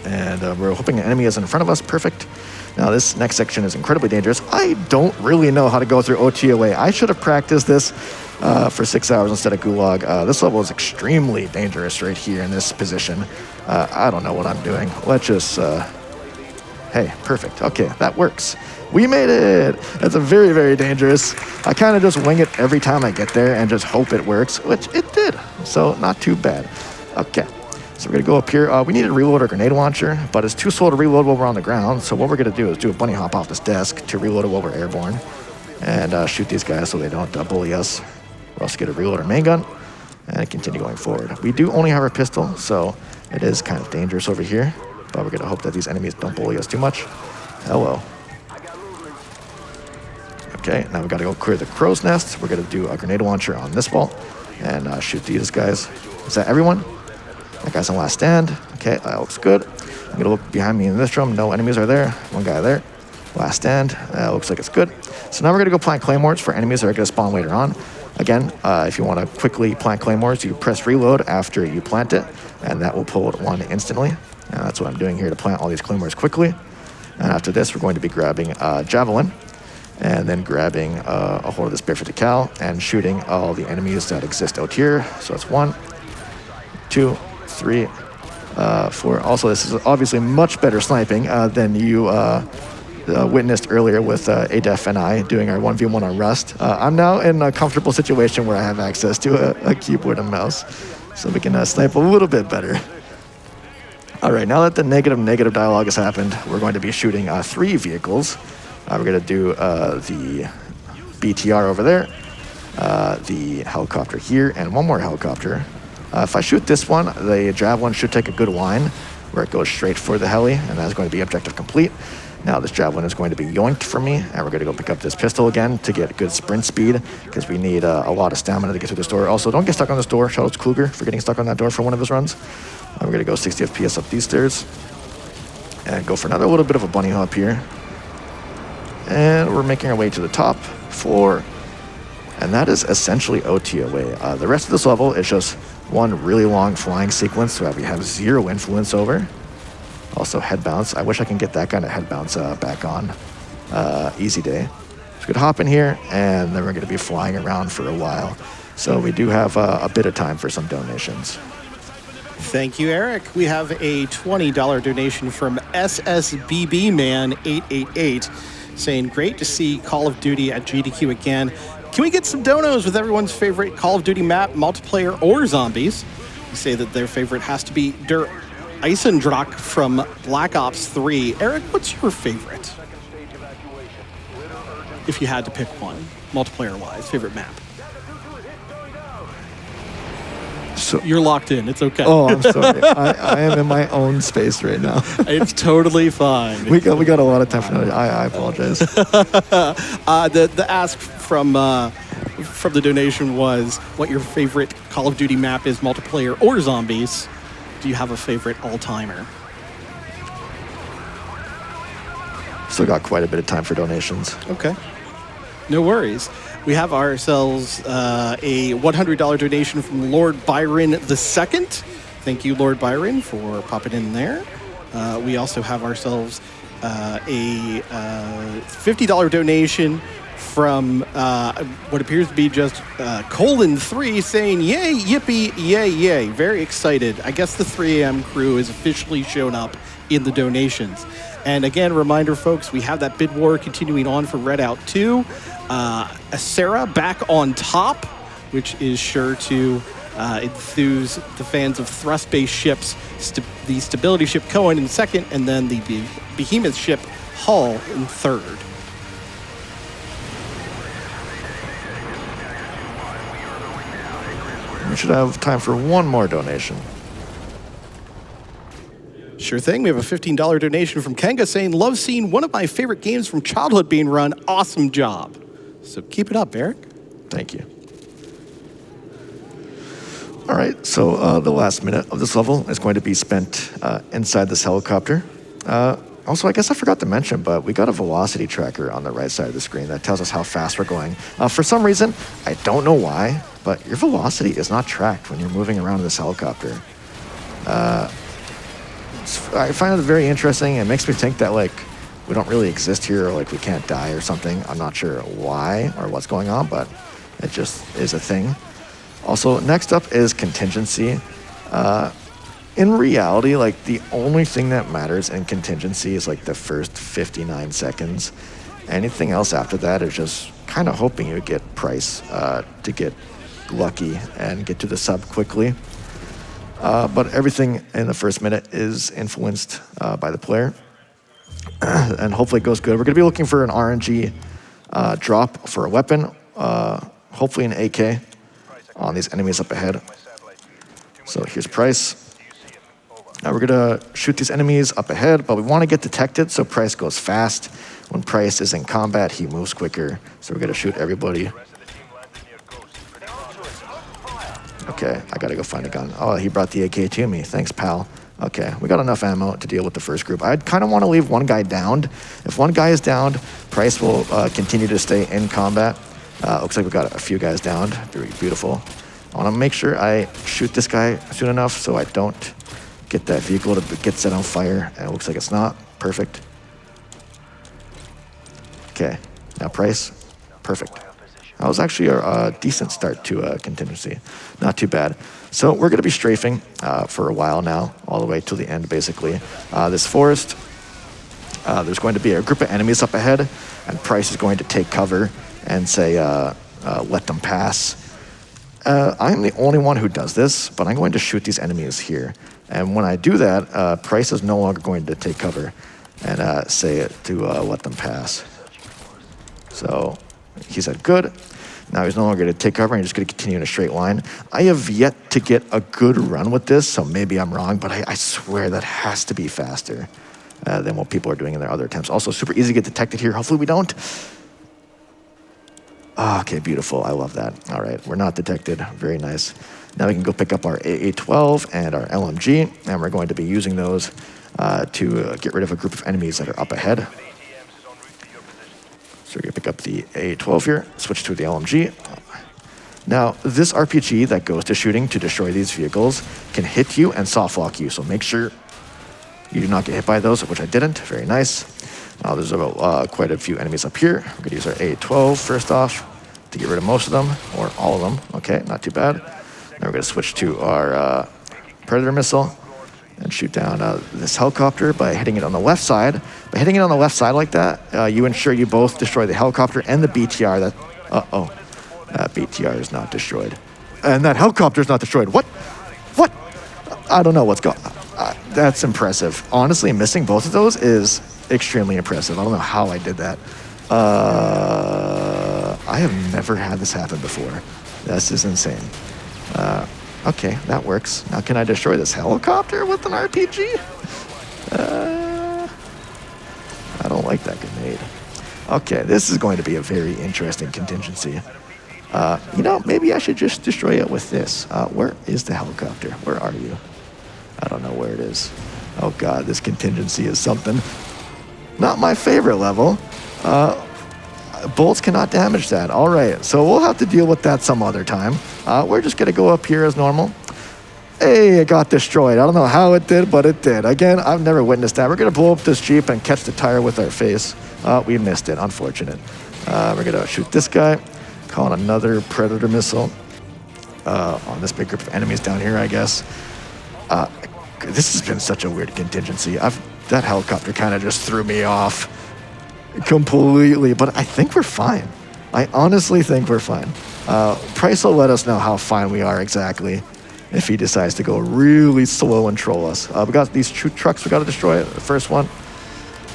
And we're hoping an enemy is in front of us. Perfect. Now, this next section is incredibly dangerous. I don't really know how to go through OTOA. I should have practiced this for 6 hours instead of Gulag. This level is extremely dangerous right here in this position. I don't know what I'm doing. Let's just... Hey, perfect. Okay, that works. We made it! That's a very, very dangerous. I kind of just wing it every time I get there and just hope it works, which it did. So, not too bad. Okay, so we're going to go up here. We need to reload our grenade launcher, but it's too slow to reload while we're on the ground. So what we're going to do is do a bunny hop off this desk to reload it while we're airborne. And shoot these guys so they don't bully us. We're also going to reload our main gun and continue going forward. We do only have our pistol, so it is kind of dangerous over here. But we're going to hope that these enemies don't bully us too much. Hello. Okay, now we got to go clear the crow's nest. We're going to do a grenade launcher on this wall and shoot these guys. Is that everyone? That guy's on last stand. Okay, that looks good. I'm going to look behind me in this room. No enemies are there. One guy there. Last stand. Looks like it's good. So now we're going to go plant claymores for enemies that are going to spawn later on. Again, if you want to quickly plant claymores, you press reload after you plant it, and that will pull it one instantly. And that's what I'm doing here to plant all these claymores quickly. And after this, we're going to be grabbing Javelin, and then grabbing a hold of this barefooted cow and shooting all the enemies that exist out here. So that's 1, 2, 3, 4. Also, this is obviously much better sniping than you witnessed earlier with Adef and I doing our 1v1 on Rust. I'm now in a comfortable situation where I have access to a keyboard and mouse, so we can snipe a little bit better. All right, now that the negative dialogue has happened, we're going to be shooting 3 vehicles. We're going to do the BTR over there, the helicopter here, and one more helicopter. If I shoot this one, the Javelin should take a good line where it goes straight for the heli, and that's going to be objective complete. Now this Javelin is going to be yoinked for me, and we're going to go pick up this pistol again to get good sprint speed, because we need a lot of stamina to get through this door. Also, don't get stuck on this door. Shout out to Kluger for getting stuck on that door for one of his runs. We're going to go 60 FPS up these stairs, and go for another little bit of a bunny hop here. And we're making our way to the top floor, and that is essentially OTOA. The rest of this level is just one really long flying sequence that we have 0 influence over. Also head bounce. I wish I can get that kind of head bounce back on. Easy day. So we could hop in here, and then we're going to be flying around for a while. So we do have a bit of time for some donations. Thank you, Eric. We have a $20 donation from SSBBman888 saying, great to see Call of Duty at GDQ again. Can we get some donos with everyone's favorite Call of Duty map, multiplayer or zombies? They say that their favorite has to be Der Eisendrach from Black Ops 3. Eric, what's your favorite? If you had to pick one, multiplayer-wise, favorite map. So, You're locked in. It's okay. oh, I'm sorry. I am in my own space right now. It's totally fine. we got a lot of time for that. I apologize. The ask from the donation was what your favorite Call of Duty map is, multiplayer or zombies. Do you have a favorite all-timer? Still got quite a bit of time for donations. Okay. No worries. We have ourselves a $100 donation from Lord Byron II. Thank you, Lord Byron, for popping in there. We also have ourselves a $50 donation from what appears to be just :3 saying, yay, yippee, yay, yay. Very excited. I guess the 3 a.m. crew has officially shown up in the donations. And again, reminder, folks, we have that bid war continuing on for Redout 2. Sarah back on top, which is sure to enthuse the fans of thrust-based ships. The stability ship Cohen in second, and then the behemoth ship Hull in third. We should have time for one more donation. Sure thing. We have a $15 donation from Kenga saying, love seeing one of my favorite games from childhood being run. Awesome job. So keep it up, Eric. Thank you. All right, so the last minute of this level is going to be spent inside this helicopter. Also, I guess I forgot to mention, but we got a velocity tracker on the right side of the screen that tells us how fast we're going. For some reason, I don't know why, but your velocity is not tracked when you're moving around in this helicopter. I find it very interesting. It makes me think that, like, we don't really exist here, or, like, we can't die or something. I'm not sure why or what's going on, but it just is a thing. Also, next up is contingency. In reality, like, the only thing that matters in contingency is, like, the first 59 seconds. Anything else after that is just kind of hoping you get price to get lucky and get to the sub quickly. But everything in the first minute is influenced by the player. And hopefully it goes good. We're going to be looking for an RNG drop for a weapon, hopefully an AK on these enemies up ahead. So here's price. Now we're going to shoot these enemies up ahead, but we want to get detected so Price goes fast. When Price is in combat, he moves quicker. So we're going to shoot everybody. Okay, I gotta go find a gun. Oh, he brought the AK to me. Thanks, pal. Okay, we got enough ammo to deal with the first group. I'd kind of want to leave one guy downed. If one guy is downed, Price will continue to stay in combat. Looks like we got a few guys downed. Very beautiful. I want to make sure I shoot this guy soon enough so I don't get that vehicle to get set on fire. And it looks like it's not. Perfect. Okay, now Price. Perfect. That was actually a decent start to contingency. Not too bad. So we're going to be strafing for a while now, all the way to the end, basically. This forest, there's going to be a group of enemies up ahead, and Price is going to take cover and say, let them pass. I'm the only one who does this, but I'm going to shoot these enemies here. And when I do that, Price is no longer going to take cover and say it to let them pass. So he said good. Now he's no longer going to take cover, and he's just going to continue in a straight line. I have yet to get a good run with this, so maybe I'm wrong, but I swear that has to be faster than what people are doing in their other attempts. Also, super easy to get detected here. Hopefully we don't. Oh, okay, beautiful. I love that. All right, we're not detected. Very nice. Now we can go pick up our AA-12 and our LMG, and we're going to be using those to get rid of a group of enemies that are up ahead. So we're going to pick up the AA-12 here, switch to the LMG. Now, this RPG that goes to shooting to destroy these vehicles can hit you and softlock you, so make sure you do not get hit by those, which I didn't. Very nice. Now, there's about quite a few enemies up here. We're going to use our AA-12 first off to get rid of most of them, or all of them. Okay, not too bad. Now we're going to switch to our Predator missile and shoot down this helicopter by hitting it on the left side. By hitting it on the left side like that, you ensure you both destroy the helicopter and the BTR. That BTR is not destroyed. And that helicopter is not destroyed. What? I don't know what's going on. That's impressive. Honestly, missing both of those is extremely impressive. I don't know how I did that. I have never had this happen before. This is insane. Okay, that works. Now can I destroy this helicopter with an RPG? I don't like that grenade. Okay, this is going to be a very interesting contingency. You know, maybe I should just destroy it with this. Where is the helicopter? Where are you? I don't know where it is. Oh god, this contingency is something. Not my favorite level. Bolts cannot damage that. All right, so we'll have to deal with that some other time. We're just gonna go up here as normal. Hey, it got destroyed. I don't know how it did, but it did. Again, I've never witnessed that. We're gonna blow up this Jeep and catch the tire with our face. We missed it, unfortunate. We're gonna shoot this guy, call in another Predator missile on this big group of enemies down here, I guess. This has been such a weird contingency. That helicopter kind of just threw me off completely, but I think we're fine. I honestly think we're fine. Price will let us know how fine we are exactly if he decides to go really slow and troll us. We got these trucks we got to destroy. The first one.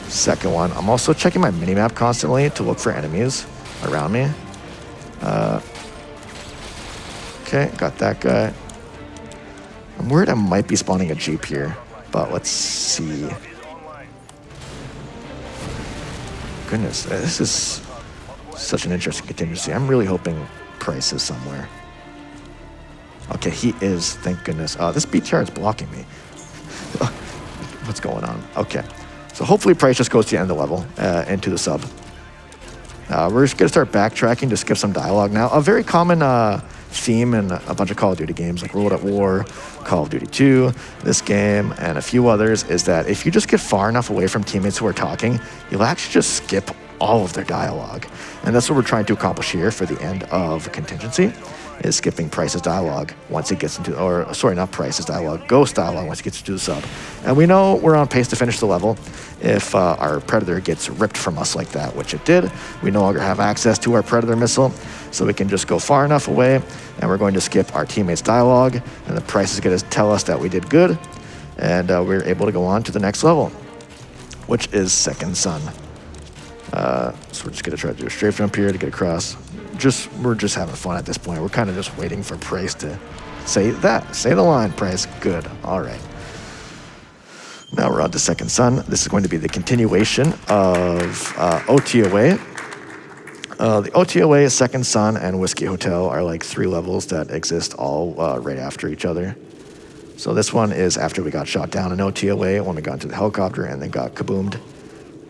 Second one. I'm also checking my minimap constantly to look for enemies around me. Okay, got that guy. I'm worried I might be spawning a Jeep here, but let's see. Goodness, this is such an interesting contingency. I'm really hoping Price is somewhere. Okay, he is, thank goodness. This BTR is blocking me. What's going on? Okay, so hopefully Price just goes to the end of the level, into the sub. We're just gonna start backtracking to skip some dialogue now. A very common theme in a bunch of Call of Duty games like World at War, Call of Duty 2, this game, and a few others is that if you just get far enough away from teammates who are talking, you'll actually just skip all of their dialogue. And that's what we're trying to accomplish here for the end of Contingency, is skipping Price's dialogue once he gets into, or sorry, not Price's dialogue, Ghost dialogue once he gets into the sub. And we know we're on pace to finish the level if our Predator gets ripped from us like that, which it did. We no longer have access to our Predator missile, so we can just go far enough away, and we're going to skip our teammates' dialogue, and the Price is going to tell us that we did good, and we're able to go on to the next level, which is Second Son. So we're just going to try to do a straight jump here to get across. We're just having fun at this point. We're kind of just waiting for Price to say the line, Price. Good. All right. Now we're on to Second Son. This is going to be the continuation of OTOA. The OTOA, Second Son, and Whiskey Hotel are like 3 levels that exist all right after each other. So this one is after we got shot down in OTOA when we got into the helicopter and then got kaboomed.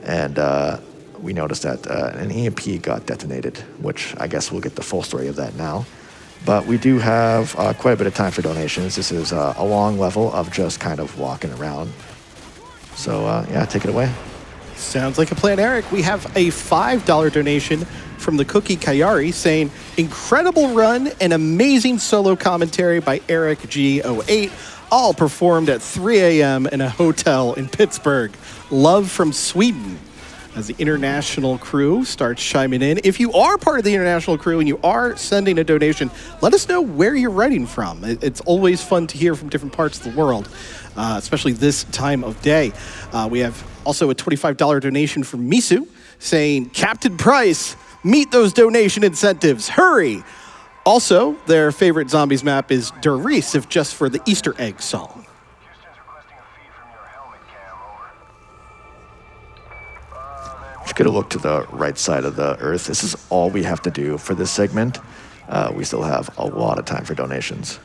And we noticed that an EMP got detonated, which I guess we'll get the full story of that now. But we do have quite a bit of time for donations. This is a long level of just kind of walking around. So yeah, take it away. Sounds like a plan, Eric. We have a $5 donation from the Cookie Kayari saying, incredible run and amazing solo commentary by Ericg08, all performed at 3 a.m. in a hotel in Pittsburgh. Love from Sweden. As the international crew starts chiming in. If you are part of the international crew and you are sending a donation, let us know where you're writing from. It's always fun to hear from different parts of the world, especially this time of day. We have also a $25 donation from Misu saying, Captain Price, meet those donation incentives, hurry. Also, their favorite zombies map is Der Reese, if just for the Easter egg song. Just gonna look to the right side of the earth. This is all we have to do for this segment. We still have a lot of time for donations.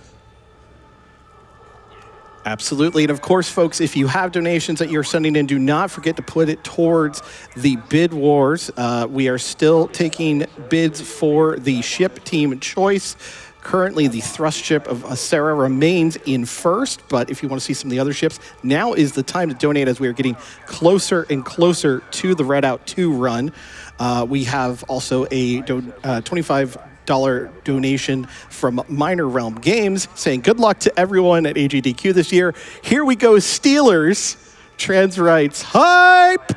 Absolutely. And of course, folks, if you have donations that you're sending in, do not forget to put it towards the bid wars. We are still taking bids for the ship team choice. Currently, the thrust ship of Acera remains in first, but if you want to see some of the other ships, now is the time to donate as we are getting closer and closer to the Redout 2 run. We have also a $25 donation from Minor Realm Games saying, good luck to everyone at AGDQ this year. Here we go, Steelers. Trans rights hype!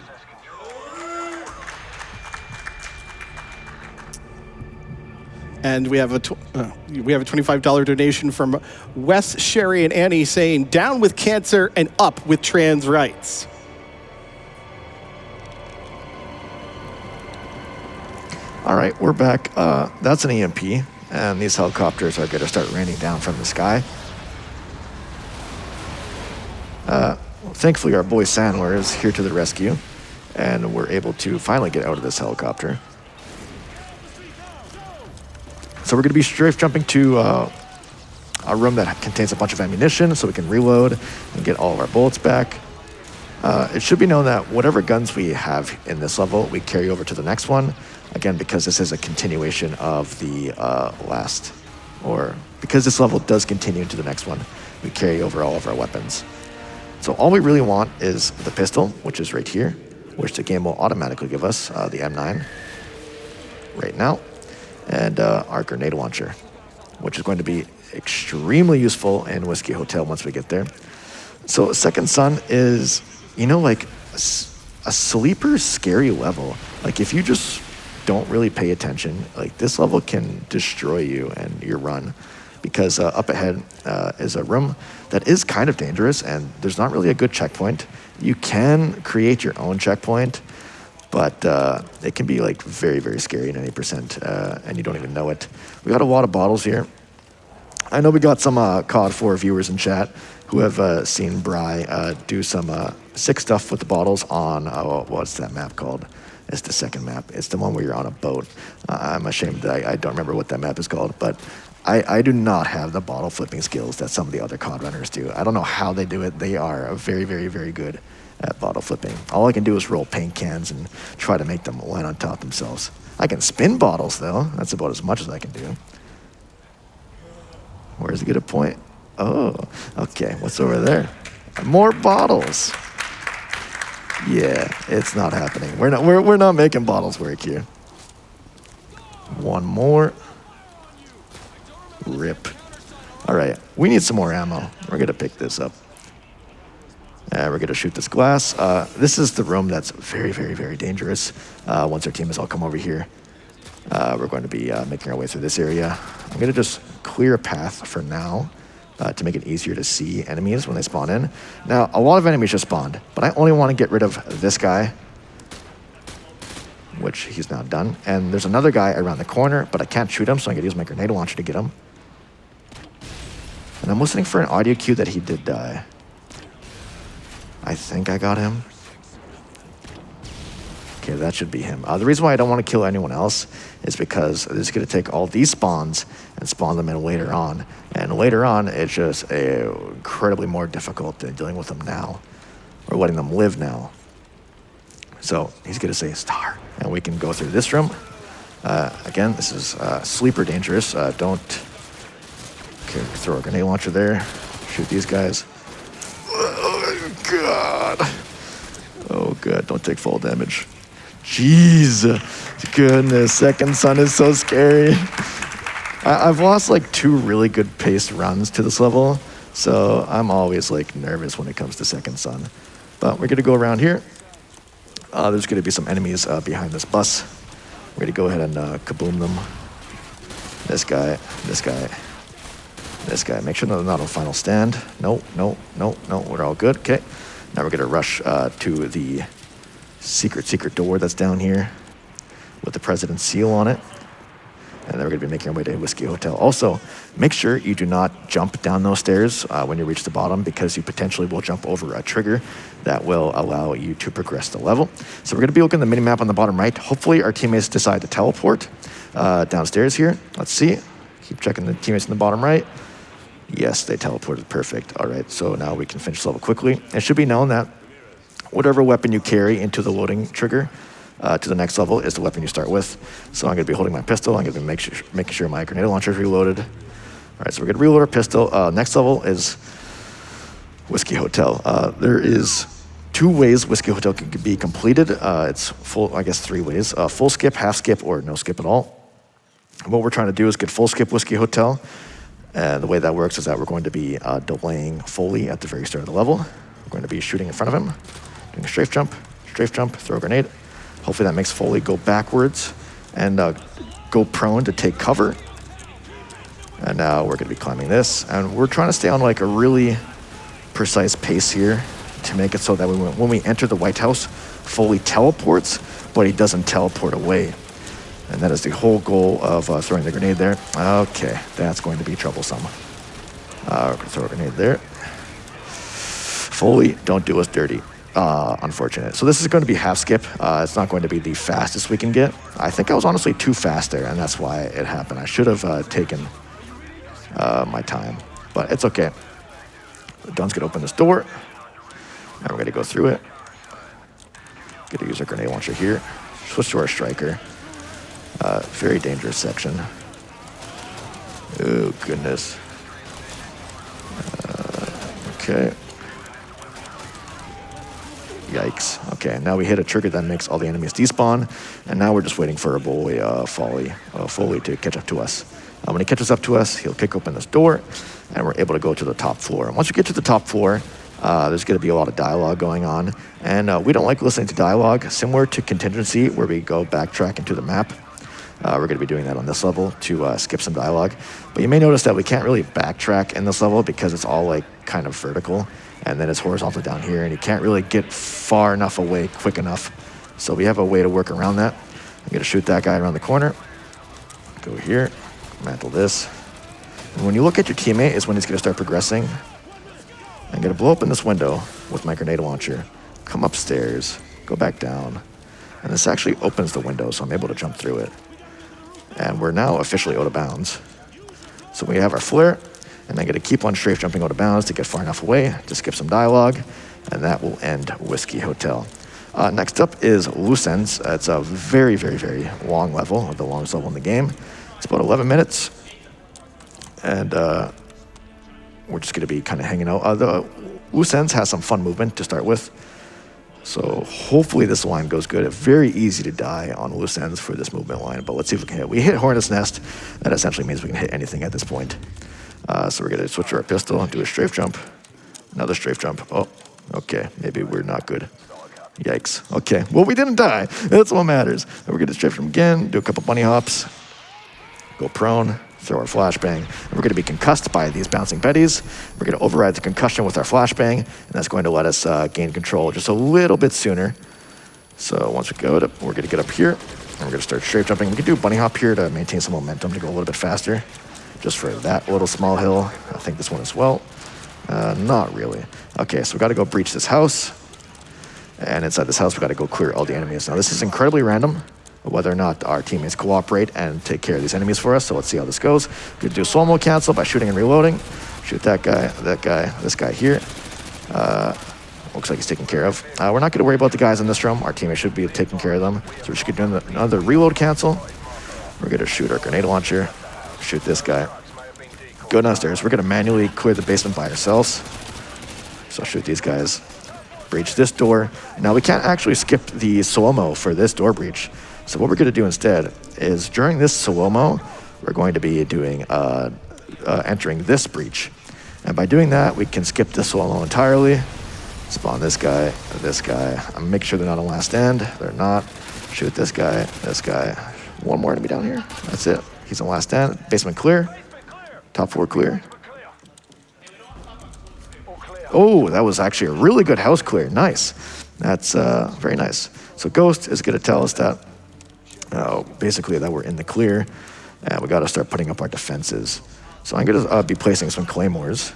And we have a $25 donation from Wes, Sherry, and Annie saying, down with cancer and up with trans rights. All right, we're back. That's an EMP, and these helicopters are going to start raining down from the sky. Thankfully, our boy Sandler is here to the rescue, and we're able to finally get out of this helicopter. So we're going to be strafe jumping to a room that contains a bunch of ammunition so we can reload and get all of our bullets back. It should be known that whatever guns we have in this level, we carry over to the next one. Again, because this is a continuation of the because this level does continue into the next one, we carry over all of our weapons. So all we really want is the pistol, which is right here, which the game will automatically give us, the M9 right now, and our grenade launcher, which is going to be extremely useful in Whiskey Hotel once we get there. So Second Son is, like a sleeper scary level. Like if you just don't really pay attention, like this level can destroy you and your run, because up ahead is a room that is kind of dangerous and there's not really a good checkpoint. You can create your own checkpoint, but it can be like very, very scary in 90%, and you don't even know it. We got a lot of bottles here. I know we got some COD 4 viewers in chat who have seen Bry do some sick stuff with the bottles on, what's that map called? It's the second map. It's the one where you're on a boat. I'm ashamed that I don't remember what that map is called, but I do not have the bottle flipping skills that some of the other COD runners do. I don't know how they do it. They are very, very, very good at bottle flipping. All I can do is roll paint cans and try to make them land on top themselves. I can spin bottles, though. That's about as much as I can do. Where's the good point? Oh, okay. What's over there? More bottles. Yeah, it's not happening. We're not making bottles work here. One more. Rip. All right, we need some more ammo. We're gonna pick this up. And we're gonna shoot this glass. This is the room that's very, very, very dangerous. Once our team has all come over here, we're going to be making our way through this area. I'm gonna just clear a path for now to make it easier to see enemies when they spawn in. Now, a lot of enemies just spawned, but I only want to get rid of this guy, which he's now done. And there's another guy around the corner, but I can't shoot him, so I'm gonna use my grenade launcher to get him. And I'm listening for an audio cue that he did die. I think I got him. Okay, that should be him. The reason why I don't want to kill anyone else is because this is going to take all these spawns and spawn them in later on. And later on, it's just incredibly more difficult than dealing with them now, or letting them live now. So he's going to say star, and we can go through this room. Again, this is sleeper dangerous. Don't... Okay, throw a grenade launcher there. Shoot these guys. Oh, God. Oh, God, don't take fall damage. Jeez. Goodness, Second Son is so scary. I've lost like 2 really good paced runs to this level, so I'm always like nervous when it comes to Second Son. But we're gonna go around here. There's gonna be some enemies behind this bus. We're gonna go ahead and kaboom them. This guy, this guy, this guy. Make sure they're not on final stand. No, no, no, no, we're all good, okay. Now we're gonna rush to the secret door that's down here with the president's seal on it. And then we're gonna be making our way to Whiskey Hotel. Also, make sure you do not jump down those stairs when you reach the bottom, because you potentially will jump over a trigger that will allow you to progress the level. So we're gonna be looking at the mini map on the bottom right. Hopefully our teammates decide to teleport downstairs here. Let's see. Keep checking the teammates in the bottom right. Yes, they teleported, perfect. All right, so now we can finish the level quickly. It should be known that whatever weapon you carry into the loading trigger to the next level is the weapon you start with. So I'm gonna be holding my pistol. I'm gonna be making sure my grenade launcher is reloaded. All right, so we're gonna reload our pistol. Next level is Whiskey Hotel. There is 2 ways Whiskey Hotel can be completed. It's full, I guess 3 ways. Full skip, half skip, or no skip at all. What we're trying to do is get full skip Whiskey Hotel. And the way that works is that we're going to be delaying Foley at the very start of the level. We're going to be shooting in front of him, doing a strafe jump, throw a grenade. Hopefully that makes Foley go backwards and go prone to take cover. And now we're gonna be climbing this. And we're trying to stay on like a really precise pace here to make it so that when we enter the White House, Foley teleports, but he doesn't teleport away. And that is the whole goal of throwing the grenade there. Okay, that's going to be troublesome. We're gonna throw a grenade there. Foley, don't do us dirty. Unfortunate. So this is going to be half skip. It's not going to be the fastest we can get. I think I was honestly too fast there, and that's why it happened. I should have taken my time, but it's okay. Dunn's gonna open this door, and we're gonna go through it. Gonna use our grenade launcher here. Switch to our striker. Very dangerous section. Oh, goodness. Okay. Yikes. Okay, now we hit a trigger that makes all the enemies despawn, and now we're just waiting for our boy Foley to catch up to us. When he catches up to us, he'll kick open this door, and we're able to go to the top floor. And once we get to the top floor, there's going to be a lot of dialogue going on, and we don't like listening to dialogue, similar to Contingency, where we go backtrack into the map. We're going to be doing that on this level to skip some dialogue. But you may notice that we can't really backtrack in this level because it's all like kind of vertical, and then it's horizontal down here, and you can't really get far enough away quick enough. So we have a way to work around that. I'm going to shoot that guy around the corner. Go here, mantle this. And when you look at your teammate is when he's going to start progressing. I'm going to blow open this window with my grenade launcher, come upstairs, go back down, and this actually opens the window, so I'm able to jump through it. And we're now officially out of bounds. So we have our flare, and I'm going to keep on strafe jumping out of bounds to get far enough away to skip some dialogue, and that will end Whiskey Hotel. Next up is Loose Ends. It's a very, very, very long level, the longest level in the game. It's about 11 minutes, and we're just going to be kind of hanging out. The Loose Ends has some fun movement to start with, so hopefully this line goes good. It's very easy to die on Loose Ends for this movement line, but let's see if we can hit. We hit Hornet's Nest. That essentially means we can hit anything at this point. So we're going to switch to our pistol and do a strafe jump. Another strafe jump. Oh, okay. Maybe we're not good. Yikes. Okay. Well, we didn't die. That's what matters. And we're going to strafe jump again, do a couple bunny hops, go prone, throw our flashbang. And we're going to be concussed by these bouncing betties. We're going to override the concussion with our flashbang, and that's going to let us gain control just a little bit sooner. So once we go up, we're going to get up here, and we're going to start strafe jumping. We can do a bunny hop here to maintain some momentum to go a little bit faster. Just for that little small hill. I think this one as well. Not really. Okay, so we got to go breach this house. And inside this house, we got to go clear all the enemies. Now, this is incredibly random, whether or not our teammates cooperate and take care of these enemies for us. So let's see how this goes. We're going to do a slow-mo cancel by shooting and reloading. Shoot that guy, this guy here. Looks like he's taken care of. We're not going to worry about the guys in this room. Our teammates should be taking care of them. So we're just going to do another reload cancel. We're going to shoot our grenade launcher. Shoot this guy. Go downstairs. We're going to manually clear the basement by ourselves. So shoot these guys. Breach this door. Now we can't actually skip the slow-mo for this door breach. So what we're going to do instead is during this slow-mo, we're going to be doing entering this breach. And by doing that, we can skip the slow-mo entirely. Spawn this guy, make sure they're not on last stand. They're not. Shoot this guy. One more enemy down here. That's it. He's on last stand. Basement clear. Top floor clear. Oh, that was actually a really good house clear. Nice. That's very nice. So Ghost is going to tell us that basically that we're in the clear, and we got to start putting up our defenses. So I'm going to be placing some claymores.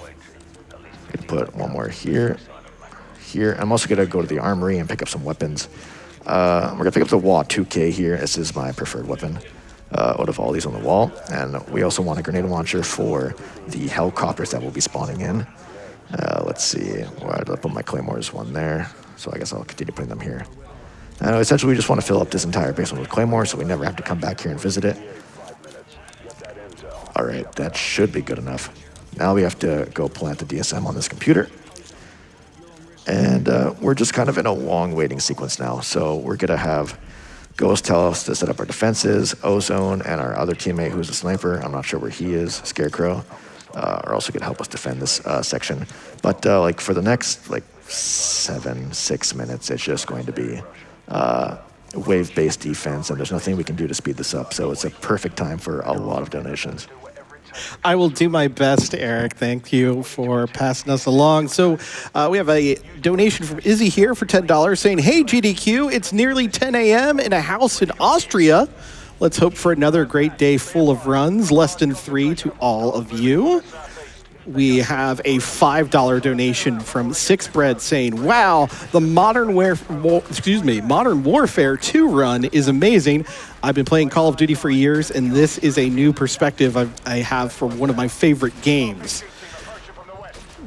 I'm going to put one more here. I'm also going to go to the armory and pick up some weapons. We're going to pick up the WA 2K here. This is my preferred weapon out of all these on the wall. And we also want a grenade launcher for the helicopters that will be spawning in. Let's see. Where did I put my claymores? One there. So I guess I'll continue putting them here. And essentially, we just want to fill up this entire basement with claymores so we never have to come back here and visit it. All right, that should be good enough. Now we have to go plant the DSM on this computer. And we're just kind of in a long waiting sequence now. So we're going to have Ghost tell us to set up our defenses. Ozone and our other teammate, who's a sniper, I'm not sure where he is, Scarecrow, are also going to help us defend this section. But for the next 6 minutes, it's just going to be wave-based defense, and there's nothing we can do to speed this up. So it's a perfect time for a lot of donations. I will do my best, Eric. Thank you for passing us along. So we have a donation from Izzy here for $10 saying, hey, GDQ, it's nearly 10 a.m. in a house in Austria. Let's hope for another great day full of runs, less than 3 to all of you. We have a $5 donation from Six Bread saying, wow, the Modern Warfare 2 run is amazing. I've been playing Call of Duty for years, and this is a new perspective I have for one of my favorite games.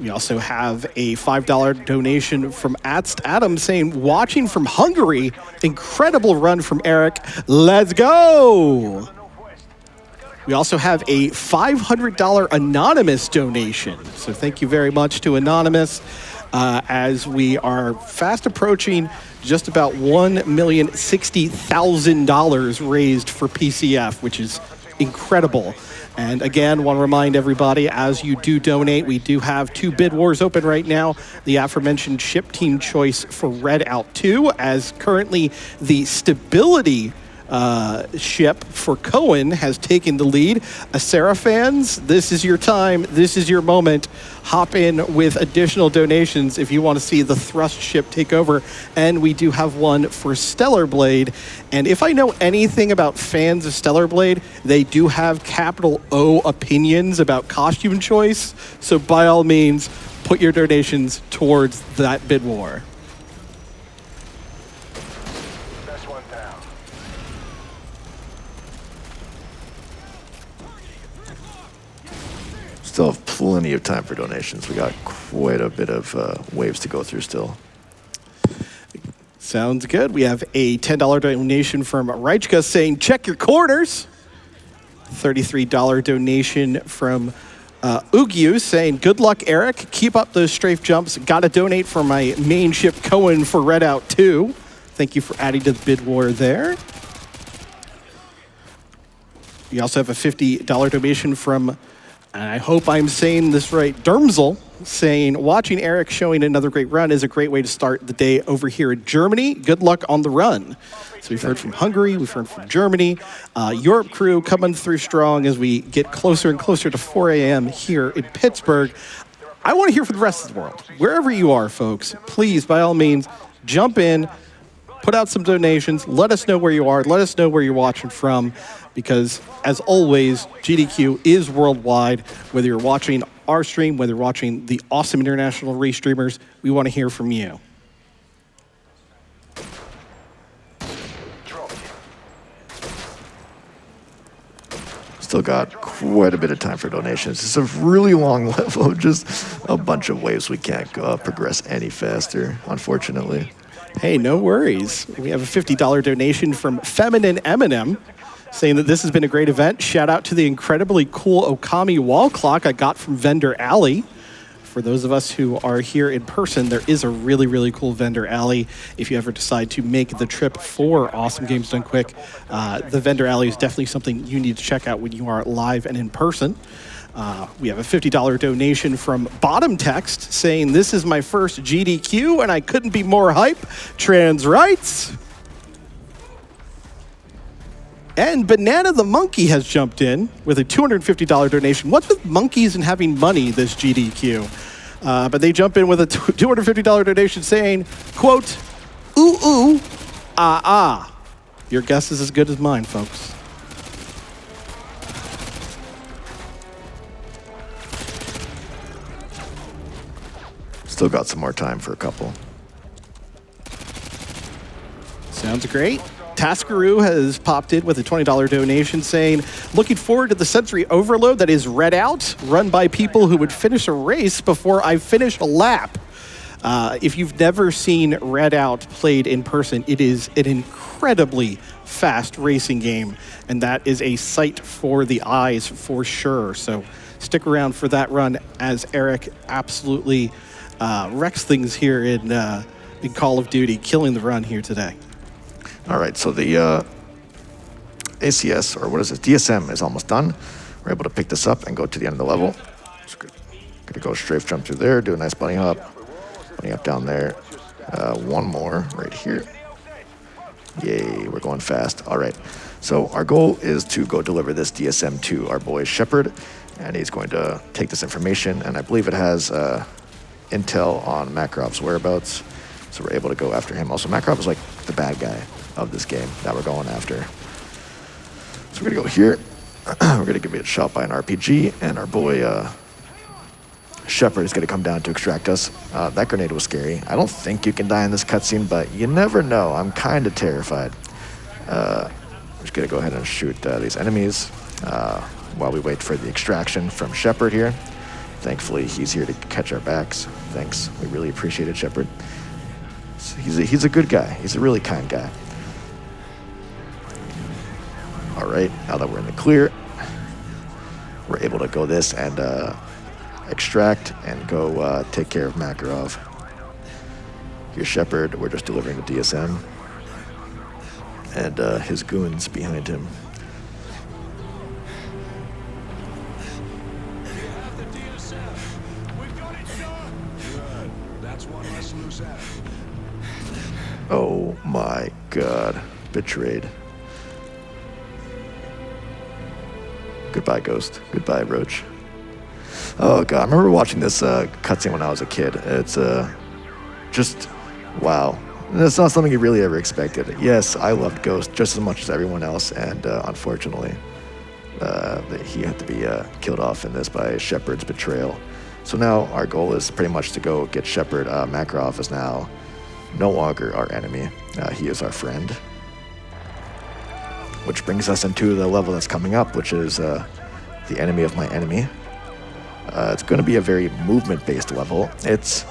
We also have a $5 donation from Adam saying, watching from Hungary, incredible run from Eric. Let's go! We also have a $500 anonymous donation. So thank you very much to Anonymous as we are fast approaching just about $1,060,000 raised for PCF, which is incredible. And again, want to remind everybody, as you do donate, we do have 2 bid wars open right now. The aforementioned ship team choice for Red Out 2, as currently the stability ship for Cohen has taken the lead. Acera fans, this is your time. This is your moment. Hop in with additional donations if you want to see the thrust ship take over. And we do have one for Stellar Blade. And if I know anything about fans of Stellar Blade, they do have capital O opinions about costume choice. So by all means, put your donations towards that bid war. Still have plenty of time for donations. We got quite a bit of waves to go through still. Sounds good. We have a $10 donation from Reichka saying, check your corners. $33 donation from Ugyu saying, good luck, Eric. Keep up those strafe jumps. Got to donate for my main ship, Cohen, for Red Out 2. Thank you for adding to the bid war there. We also have a $50 donation from, and I hope I'm saying this right, Dermzel, saying, watching Eric showing another great run is a great way to start the day over here in Germany. Good luck on the run. So we've heard from Hungary, we've heard from Germany. Europe crew coming through strong as we get closer and closer to 4 a.m. here in Pittsburgh. I want to hear from the rest of the world. Wherever you are, folks, please, by all means, jump in, put out some donations, let us know where you are, let us know where you're watching from, because as always, GDQ is worldwide. Whether you're watching our stream, whether you're watching the awesome international race streamers, we want to hear from you. Still got quite a bit of time for donations. It's a really long level, just a bunch of waves. We can't progress any faster, unfortunately. Hey, no worries. We have a $50 donation from Feminine Eminem saying that this has been a great event. Shout out to the incredibly cool Okami wall clock I got from Vendor Alley. For those of us who are here in person, there is a really, really cool Vendor Alley. If you ever decide to make the trip for Awesome Games Done Quick, the Vendor Alley is definitely something you need to check out when you are live and in person. We have a $50 donation from Bottom Text saying, this is my first GDQ and I couldn't be more hype. Trans rights. And Banana the Monkey has jumped in with a $250 donation. What's with monkeys and having money this GDQ? But they jump in with a $250 donation saying, quote, ooh, ooh, ah, ah. Your guess is as good as mine, folks. Still got some more time for a couple. Sounds great. Taskaroo has popped in with a $20 donation saying, looking forward to the sensory overload that is Red Out, run by people who would finish a race before I finish a lap. If you've never seen Red Out played in person, it is an incredibly fast racing game, and that is a sight for the eyes for sure. So stick around for that run as Eric absolutely wrecks things here in Call of Duty, killing the run here today. All right, so the ACS, or what is it, DSM is almost done. We're able to pick this up and go to the end of the level. Gonna go strafe jump through there, do a nice bunny up down there. One more right here. Yay, we're going fast. All right. So our goal is to go deliver this DSM to our boy Shepard, and he's going to take this information, and I believe it has intel on Makarov's whereabouts, so we're able to go after him. Also, Makarov is like the bad guy of this game that we're going after. So we're gonna go here. We're gonna get shot by an RPG, and our boy Shepard is gonna come down to extract us. That grenade was scary. I don't think you can die in this cutscene, but you never know. I'm kind of terrified. We're just gonna go ahead and shoot these enemies while we wait for the extraction from Shepard here. Thankfully, he's here to catch our backs. Thanks. We really appreciate it, Shepard. He's a good guy. He's a really kind guy. All right, now that we're in the clear, we're able to go this and extract and go take care of Makarov. Here's Shepard. We're just delivering the DSM. And his goons behind him. You have the DSM. We've got it, sir. Good. That's one less loose end. Oh my god. Betrayed. Goodbye, Ghost. Goodbye, Roach. Oh god, I remember watching this cutscene when I was a kid. It's just, wow. That's not something you really ever expected. Yes, I loved Ghost just as much as everyone else, and unfortunately, he had to be killed off in this by Shepard's betrayal. So now our goal is pretty much to go get Shepard. Makarov is now no longer our enemy. He is our friend. Which brings us into the level that's coming up, which is the enemy of my enemy. It's going to be a very movement-based level. It's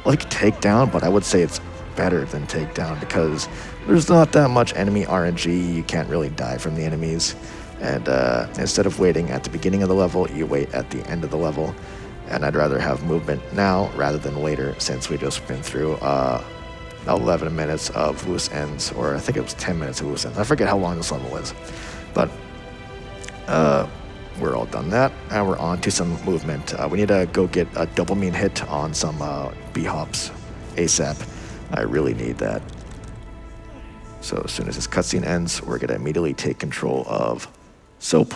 like Takedown, but I would say it's better than Takedown because there's not that much enemy RNG. You can't really die from the enemies. And instead of waiting at the beginning of the level, you wait at the end of the level. And I'd rather have movement now rather than later, since we just been through 11 minutes of loose ends, or I think it was 10 minutes of loose ends. I forget how long this level is. But we're all done that, and we're on to some movement. We need to go get a dopamine hit on some B-hops ASAP. I really need that. So as soon as this cutscene ends, we're going to immediately take control of Soap.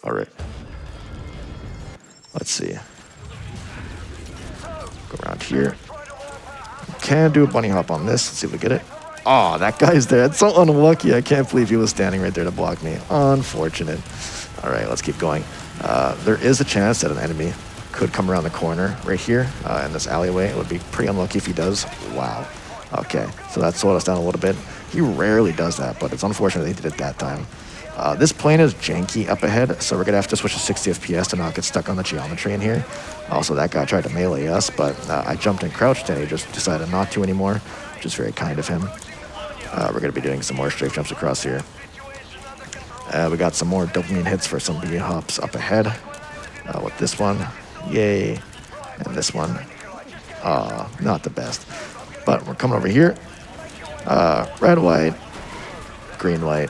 All right. Let's see. Go around here. Can do a bunny hop on this. Let's see if we get it. Oh, that guy's there. It's so unlucky. I can't believe he was standing right there to block me. Unfortunate. All right, let's keep going. There is a chance that an enemy could come around the corner right here in this alleyway. It would be pretty unlucky if he does. Wow. Okay, so that slowed us down a little bit. He rarely does that, but it's unfortunate that he did it that time. This plane is janky up ahead, so we're going to have to switch to 60 FPS to not get stuck on the geometry in here. Also, that guy tried to melee us, but I jumped and crouched, and he just decided not to anymore, which is very kind of him. We're going to be doing some more strafe jumps across here. We got some more dopamine hits for some B-hops up ahead. With this one, yay, and this one, not the best. But we're coming over here. Red, white, green light.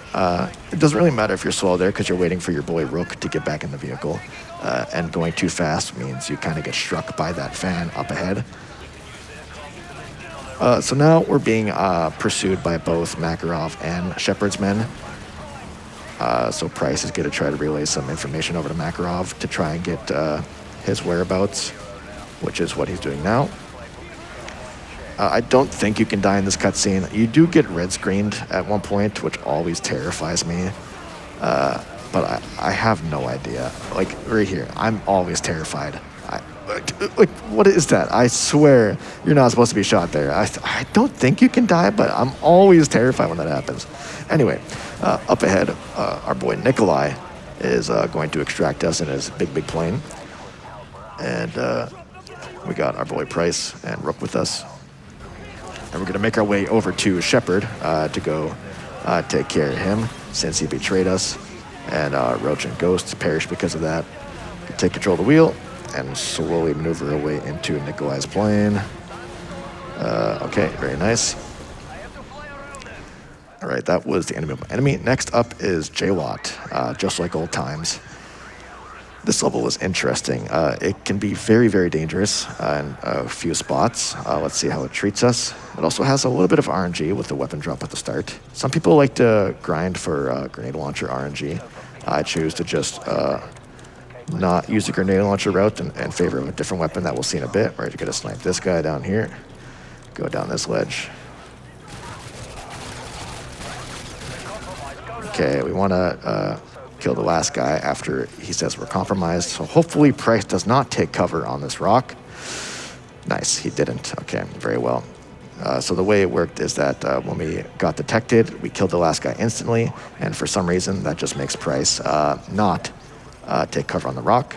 It doesn't really matter if you're slow there because you're waiting for your boy Rook to get back in the vehicle. And going too fast means you kind of get struck by that fan up ahead. So now we're being pursued by both Makarov and Shepard's men. So Price is going to try to relay some information over to Makarov to try and get his whereabouts, which is what he's doing now. I don't think you can die in this cutscene. You do get red screened at one point, which always terrifies me. But I have no idea. Like, right here, I'm always terrified. Like, what is that? I swear you're not supposed to be shot there. I don't think you can die, but I'm always terrified when that happens. Anyway, up ahead, our boy Nikolai is going to extract us in his big plane. And we got our boy Price and Rook with us. And we're going to make our way over to Shepard to go take care of him since he betrayed us. And Roach and Ghost perished because of that. Take control of the wheel and slowly maneuver our way into Nikolai's plane. Okay, very nice. All right, that was the enemy of my enemy. Next up is J-Watt, just like old times. This level is interesting. It can be very, very dangerous in a few spots. Let's see how it treats us. It also has a little bit of RNG with the weapon drop at the start. Some people like to grind for grenade launcher RNG. I choose to just not use the grenade launcher route in favor of a different weapon that we'll see in a bit. We're going to snipe this guy down here, go down this ledge. Okay, we want to kill the last guy after he says we're compromised. So hopefully Price does not take cover on this rock. Nice, he didn't. Okay, very well. So the way it worked is that when we got detected, we killed the last guy instantly, and for some reason that just makes Price not take cover on the rock.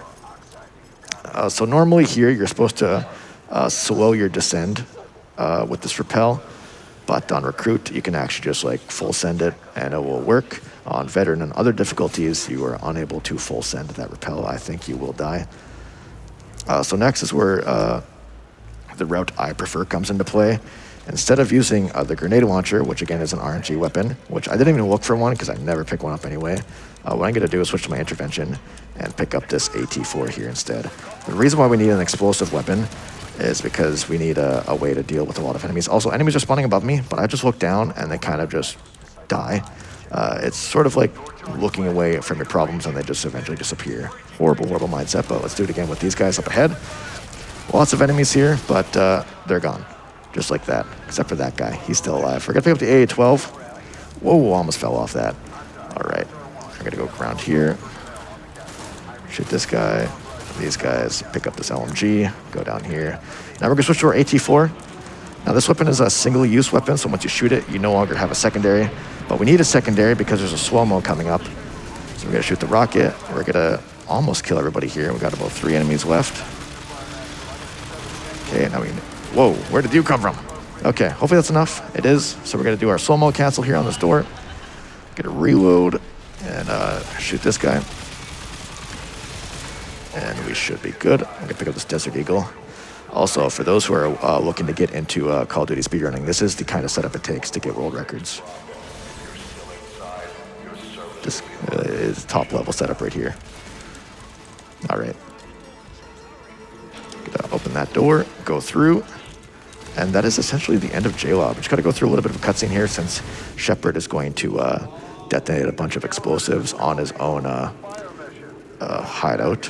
So normally here you're supposed to slow your descend with this rappel, but on Recruit you can actually just like full send it and it will work. On Veteran and other difficulties, you are unable to full send that rappel. I think you will die. So next is where the route I prefer comes into play. Instead of using the grenade launcher, which again is an RNG weapon, which I didn't even look for one because I never pick one up anyway, what I'm going to do is switch to my intervention and pick up this AT4 here instead. The reason why we need an explosive weapon is because we need a way to deal with a lot of enemies. Also, enemies are spawning above me, but I just look down and they kind of just die. It's sort of like looking away from your problems and they just eventually disappear. Horrible, horrible mindset, but let's do it again with these guys up ahead. Lots of enemies here, but they're gone. Just like that, except for that guy. He's still alive. We're gonna pick up the AA-12. Whoa, almost fell off that. All right, I'm gonna go around here. Shoot this guy, these guys, pick up this LMG, go down here. Now we're gonna switch to our AT4. Now this weapon is a single-use weapon, so once you shoot it, you no longer have a secondary. But we need a secondary because there's a slow-mo coming up. So we're gonna shoot the rocket. We're gonna almost kill everybody here. We got about 3 enemies left. Okay, now we, whoa, where did you come from? Okay, hopefully that's enough. It is. So we're gonna do our slow-mo cancel here on this door. Get a reload and shoot this guy. And we should be good. I'm gonna pick up this Desert Eagle. Also, for those who are looking to get into Call of Duty speedrunning, this is the kind of setup it takes to get world records. This is top level setup right here. All right. Gonna open that door, go through, and that is essentially the end of JLob. We just gotta go through a little bit of a cutscene here since Shepard is going to detonate a bunch of explosives on his own hideout,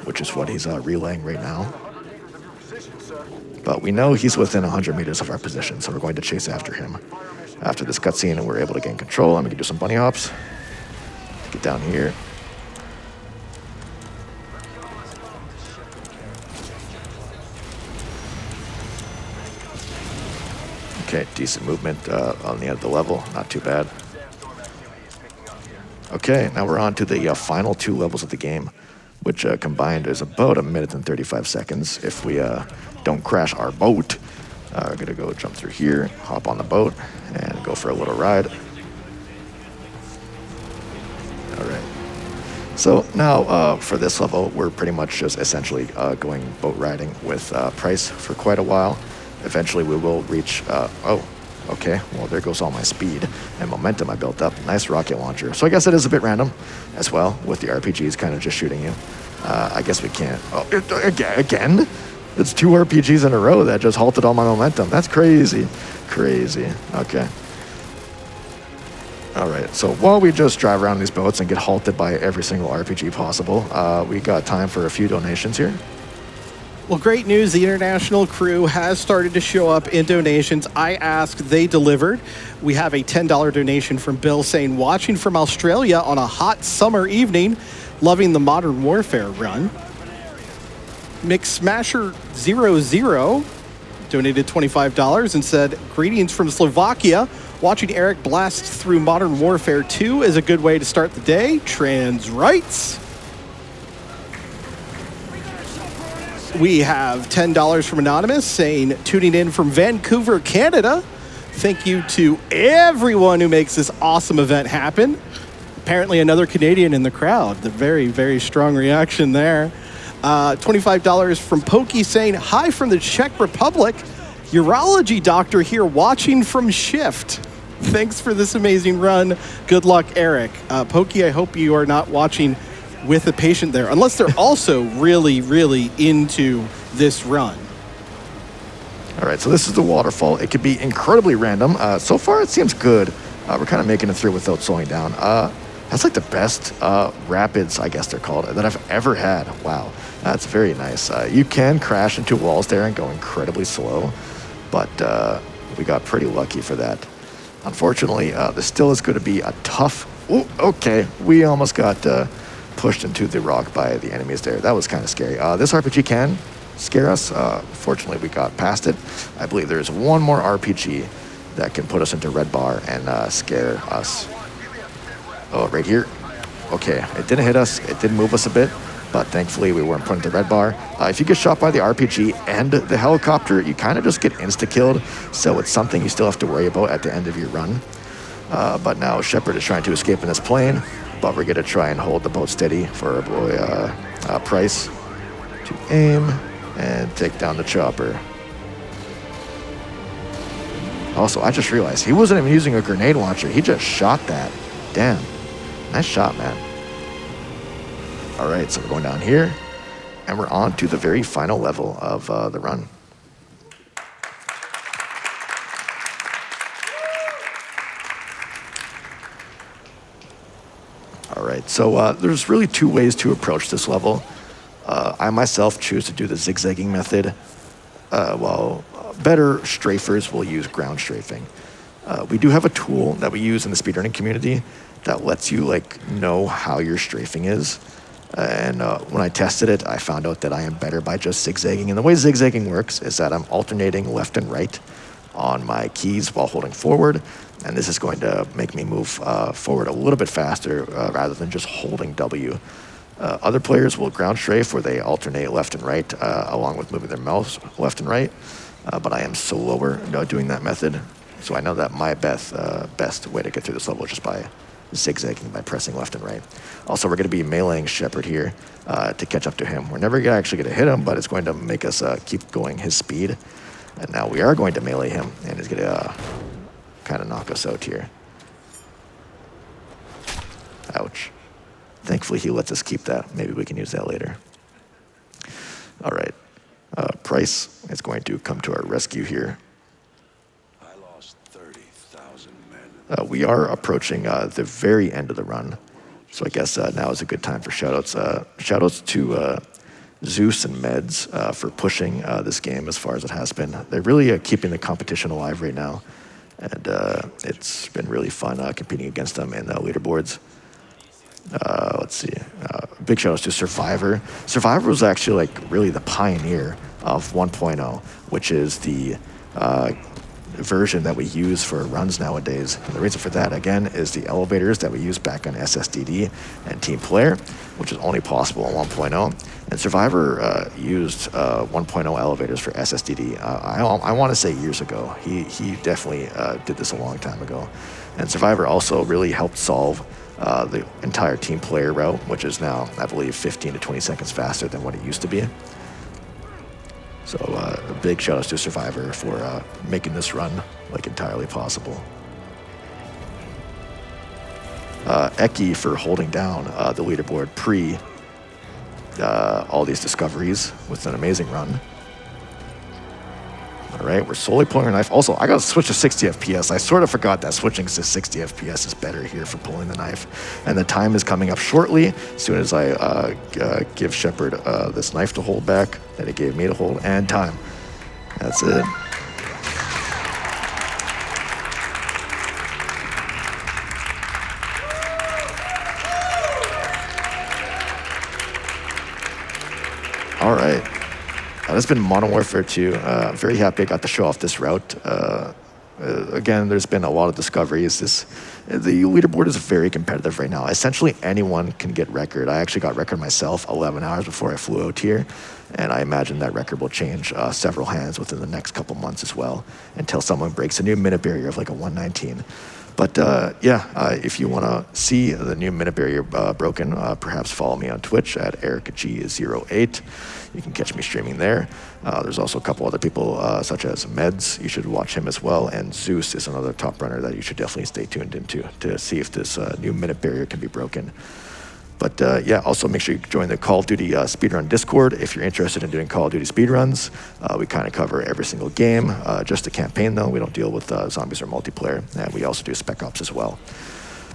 which is what he's relaying right now. But we know he's within 100 meters of our position, so we're going to chase after him. After this cutscene, we're able to gain control, and we can do some bunny hops. Get down here. Okay, decent movement on the end of the level, not too bad. Okay, now we're on to the final 2 levels of the game, which combined is about 1 minute and 35 seconds if we don't crash our boat. We're gonna go jump through here, hop on the boat, and go for a little ride. All right. So now for this level, we're pretty much just essentially going boat riding with Price for quite a while. Eventually we will reach, oh, okay, well there goes all my speed and momentum I built up. Nice rocket launcher. So I guess it is a bit random as well with the RPGs kind of just shooting you. I guess we can't, oh, again? It's 2 RPGs in a row that just halted all my momentum. That's crazy, crazy, okay. All right, so while we just drive around these boats and get halted by every single RPG possible, we got time for a few donations here. Well, great news. The international crew has started to show up in donations. I asked, they delivered. We have a $10 donation from Bill saying, watching from Australia on a hot summer evening, loving the Modern Warfare run. McSmasher00 donated $25 and said, greetings from Slovakia. Watching Eric blast through Modern Warfare 2 is a good way to start the day. Trans rights. We have $10 from Anonymous saying, tuning in from Vancouver, Canada. Thank you to everyone who makes this awesome event happen. Apparently another Canadian in the crowd. The very, very strong reaction there. $25 from Pokey saying, hi from the Czech Republic. Urology doctor here watching from shift. Thanks for this amazing run. Good luck, Eric. Pokey, I hope you are not watching with the patient there, unless they're also really, really into this run. All right, so this is the waterfall. It could be incredibly random. So far, it seems good. We're kind of making it through without slowing down. That's like the best rapids, I guess they're called, that I've ever had. Wow, that's very nice. You can crash into walls there and go incredibly slow, but we got pretty lucky for that. Unfortunately, this still is going to be a tough... Ooh, okay, we almost got pushed into the rock by the enemies there. That was kind of scary. This RPG can scare us. Fortunately, we got past it. I believe there's one more RPG that can put us into red bar and scare us. Oh, right here. Okay, it didn't hit us. It did move us a bit, but thankfully we weren't put into red bar. If you get shot by the RPG and the helicopter, you kind of just get insta-killed, so it's something you still have to worry about at the end of your run. But now Shepard is trying to escape in this plane, but we're going to try and hold the boat steady for our boy Price to aim and take down the chopper. Also, I just realized he wasn't even using a grenade launcher. He just shot that. Damn. Nice shot, man. All right, so we're going down here, and we're on to the very final level of the run. All right, so there's really two ways to approach this level. I myself choose to do the zigzagging method, while better strafers will use ground strafing. We do have a tool that we use in the speedrunning community that lets you know how your strafing is. And when I tested it, I found out that I am better by just zigzagging. And the way zigzagging works is that I'm alternating left and right on my keys while holding forward. And this is going to make me move forward a little bit faster rather than just holding W. Other players will ground strafe where they alternate left and right along with moving their mouse left and right. But I am slower doing that method. So I know that my best way to get through this level is just by zigzagging, by pressing left and right. Also, we're going to be meleeing Shepard here to catch up to him. We're never actually going to hit him, but it's going to make us keep going his speed. And now we are going to melee him, and he's going to kind of knock us out here. Ouch. Thankfully, he lets us keep that. Maybe we can use that later. All right. Price is going to come to our rescue here. I lost 30,000 men. We are approaching the very end of the run, so I guess now is a good time for shoutouts. Shoutouts to Zeus and Meds for pushing this game as far as it has been. They're really keeping the competition alive right now, and it's been really fun competing against them in the leaderboards. Let's see. Big shoutouts to Survivor. Survivor was actually really the pioneer of 1.0, which is the version that we use for runs nowadays. And the reason for that, again, is the elevators that we used back on SSDD and Team Player, which is only possible in 1.0. And Survivor used 1.0 elevators for SSDD. I want to say years ago. He definitely did this a long time ago. And Survivor also really helped solve the entire Team Player route, which is now, I believe, 15 to 20 seconds faster than what it used to be. So a big shout out to Survivor for making this run entirely possible. Eki for holding down the leaderboard pre all these discoveries with an amazing run. All right, we're slowly pulling our knife. Also, I got to switch to 60 FPS. I sort of forgot that switching to 60 FPS is better here for pulling the knife. And the time is coming up shortly, as soon as I give Shepard this knife to hold back that he gave me to hold, and time. That's it. All right. That's been Modern Warfare 2. Very happy I got to show off this route. Again, there's been a lot of discoveries. The leaderboard is very competitive right now. Essentially, anyone can get record. I actually got record myself 11 hours before I flew out here, and I imagine that record will change several hands within the next couple months as well, until someone breaks a new minute barrier of a 119. But if you want to see the new minute barrier broken, perhaps follow me on Twitch at Ericg08. You can catch me streaming there. There's also a couple other people, such as Meds. You should watch him as well. And Zeus is another top runner that you should definitely stay tuned into to see if this new minute barrier can be broken. But yeah, also make sure you join the Call of Duty Speedrun Discord if you're interested in doing Call of Duty speedruns. We kind of cover every single game, just the campaign though. We don't deal with zombies or multiplayer, and we also do Spec Ops as well.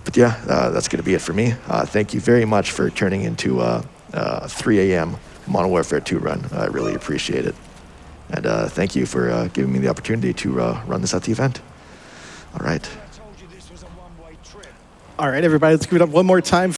But yeah, that's going to be it for me. Thank you very much for turning into 3 a.m. Modern Warfare 2 run. I really appreciate it. And thank you for giving me the opportunity to run this at the event. All right. All right, everybody, let's give it up one more time.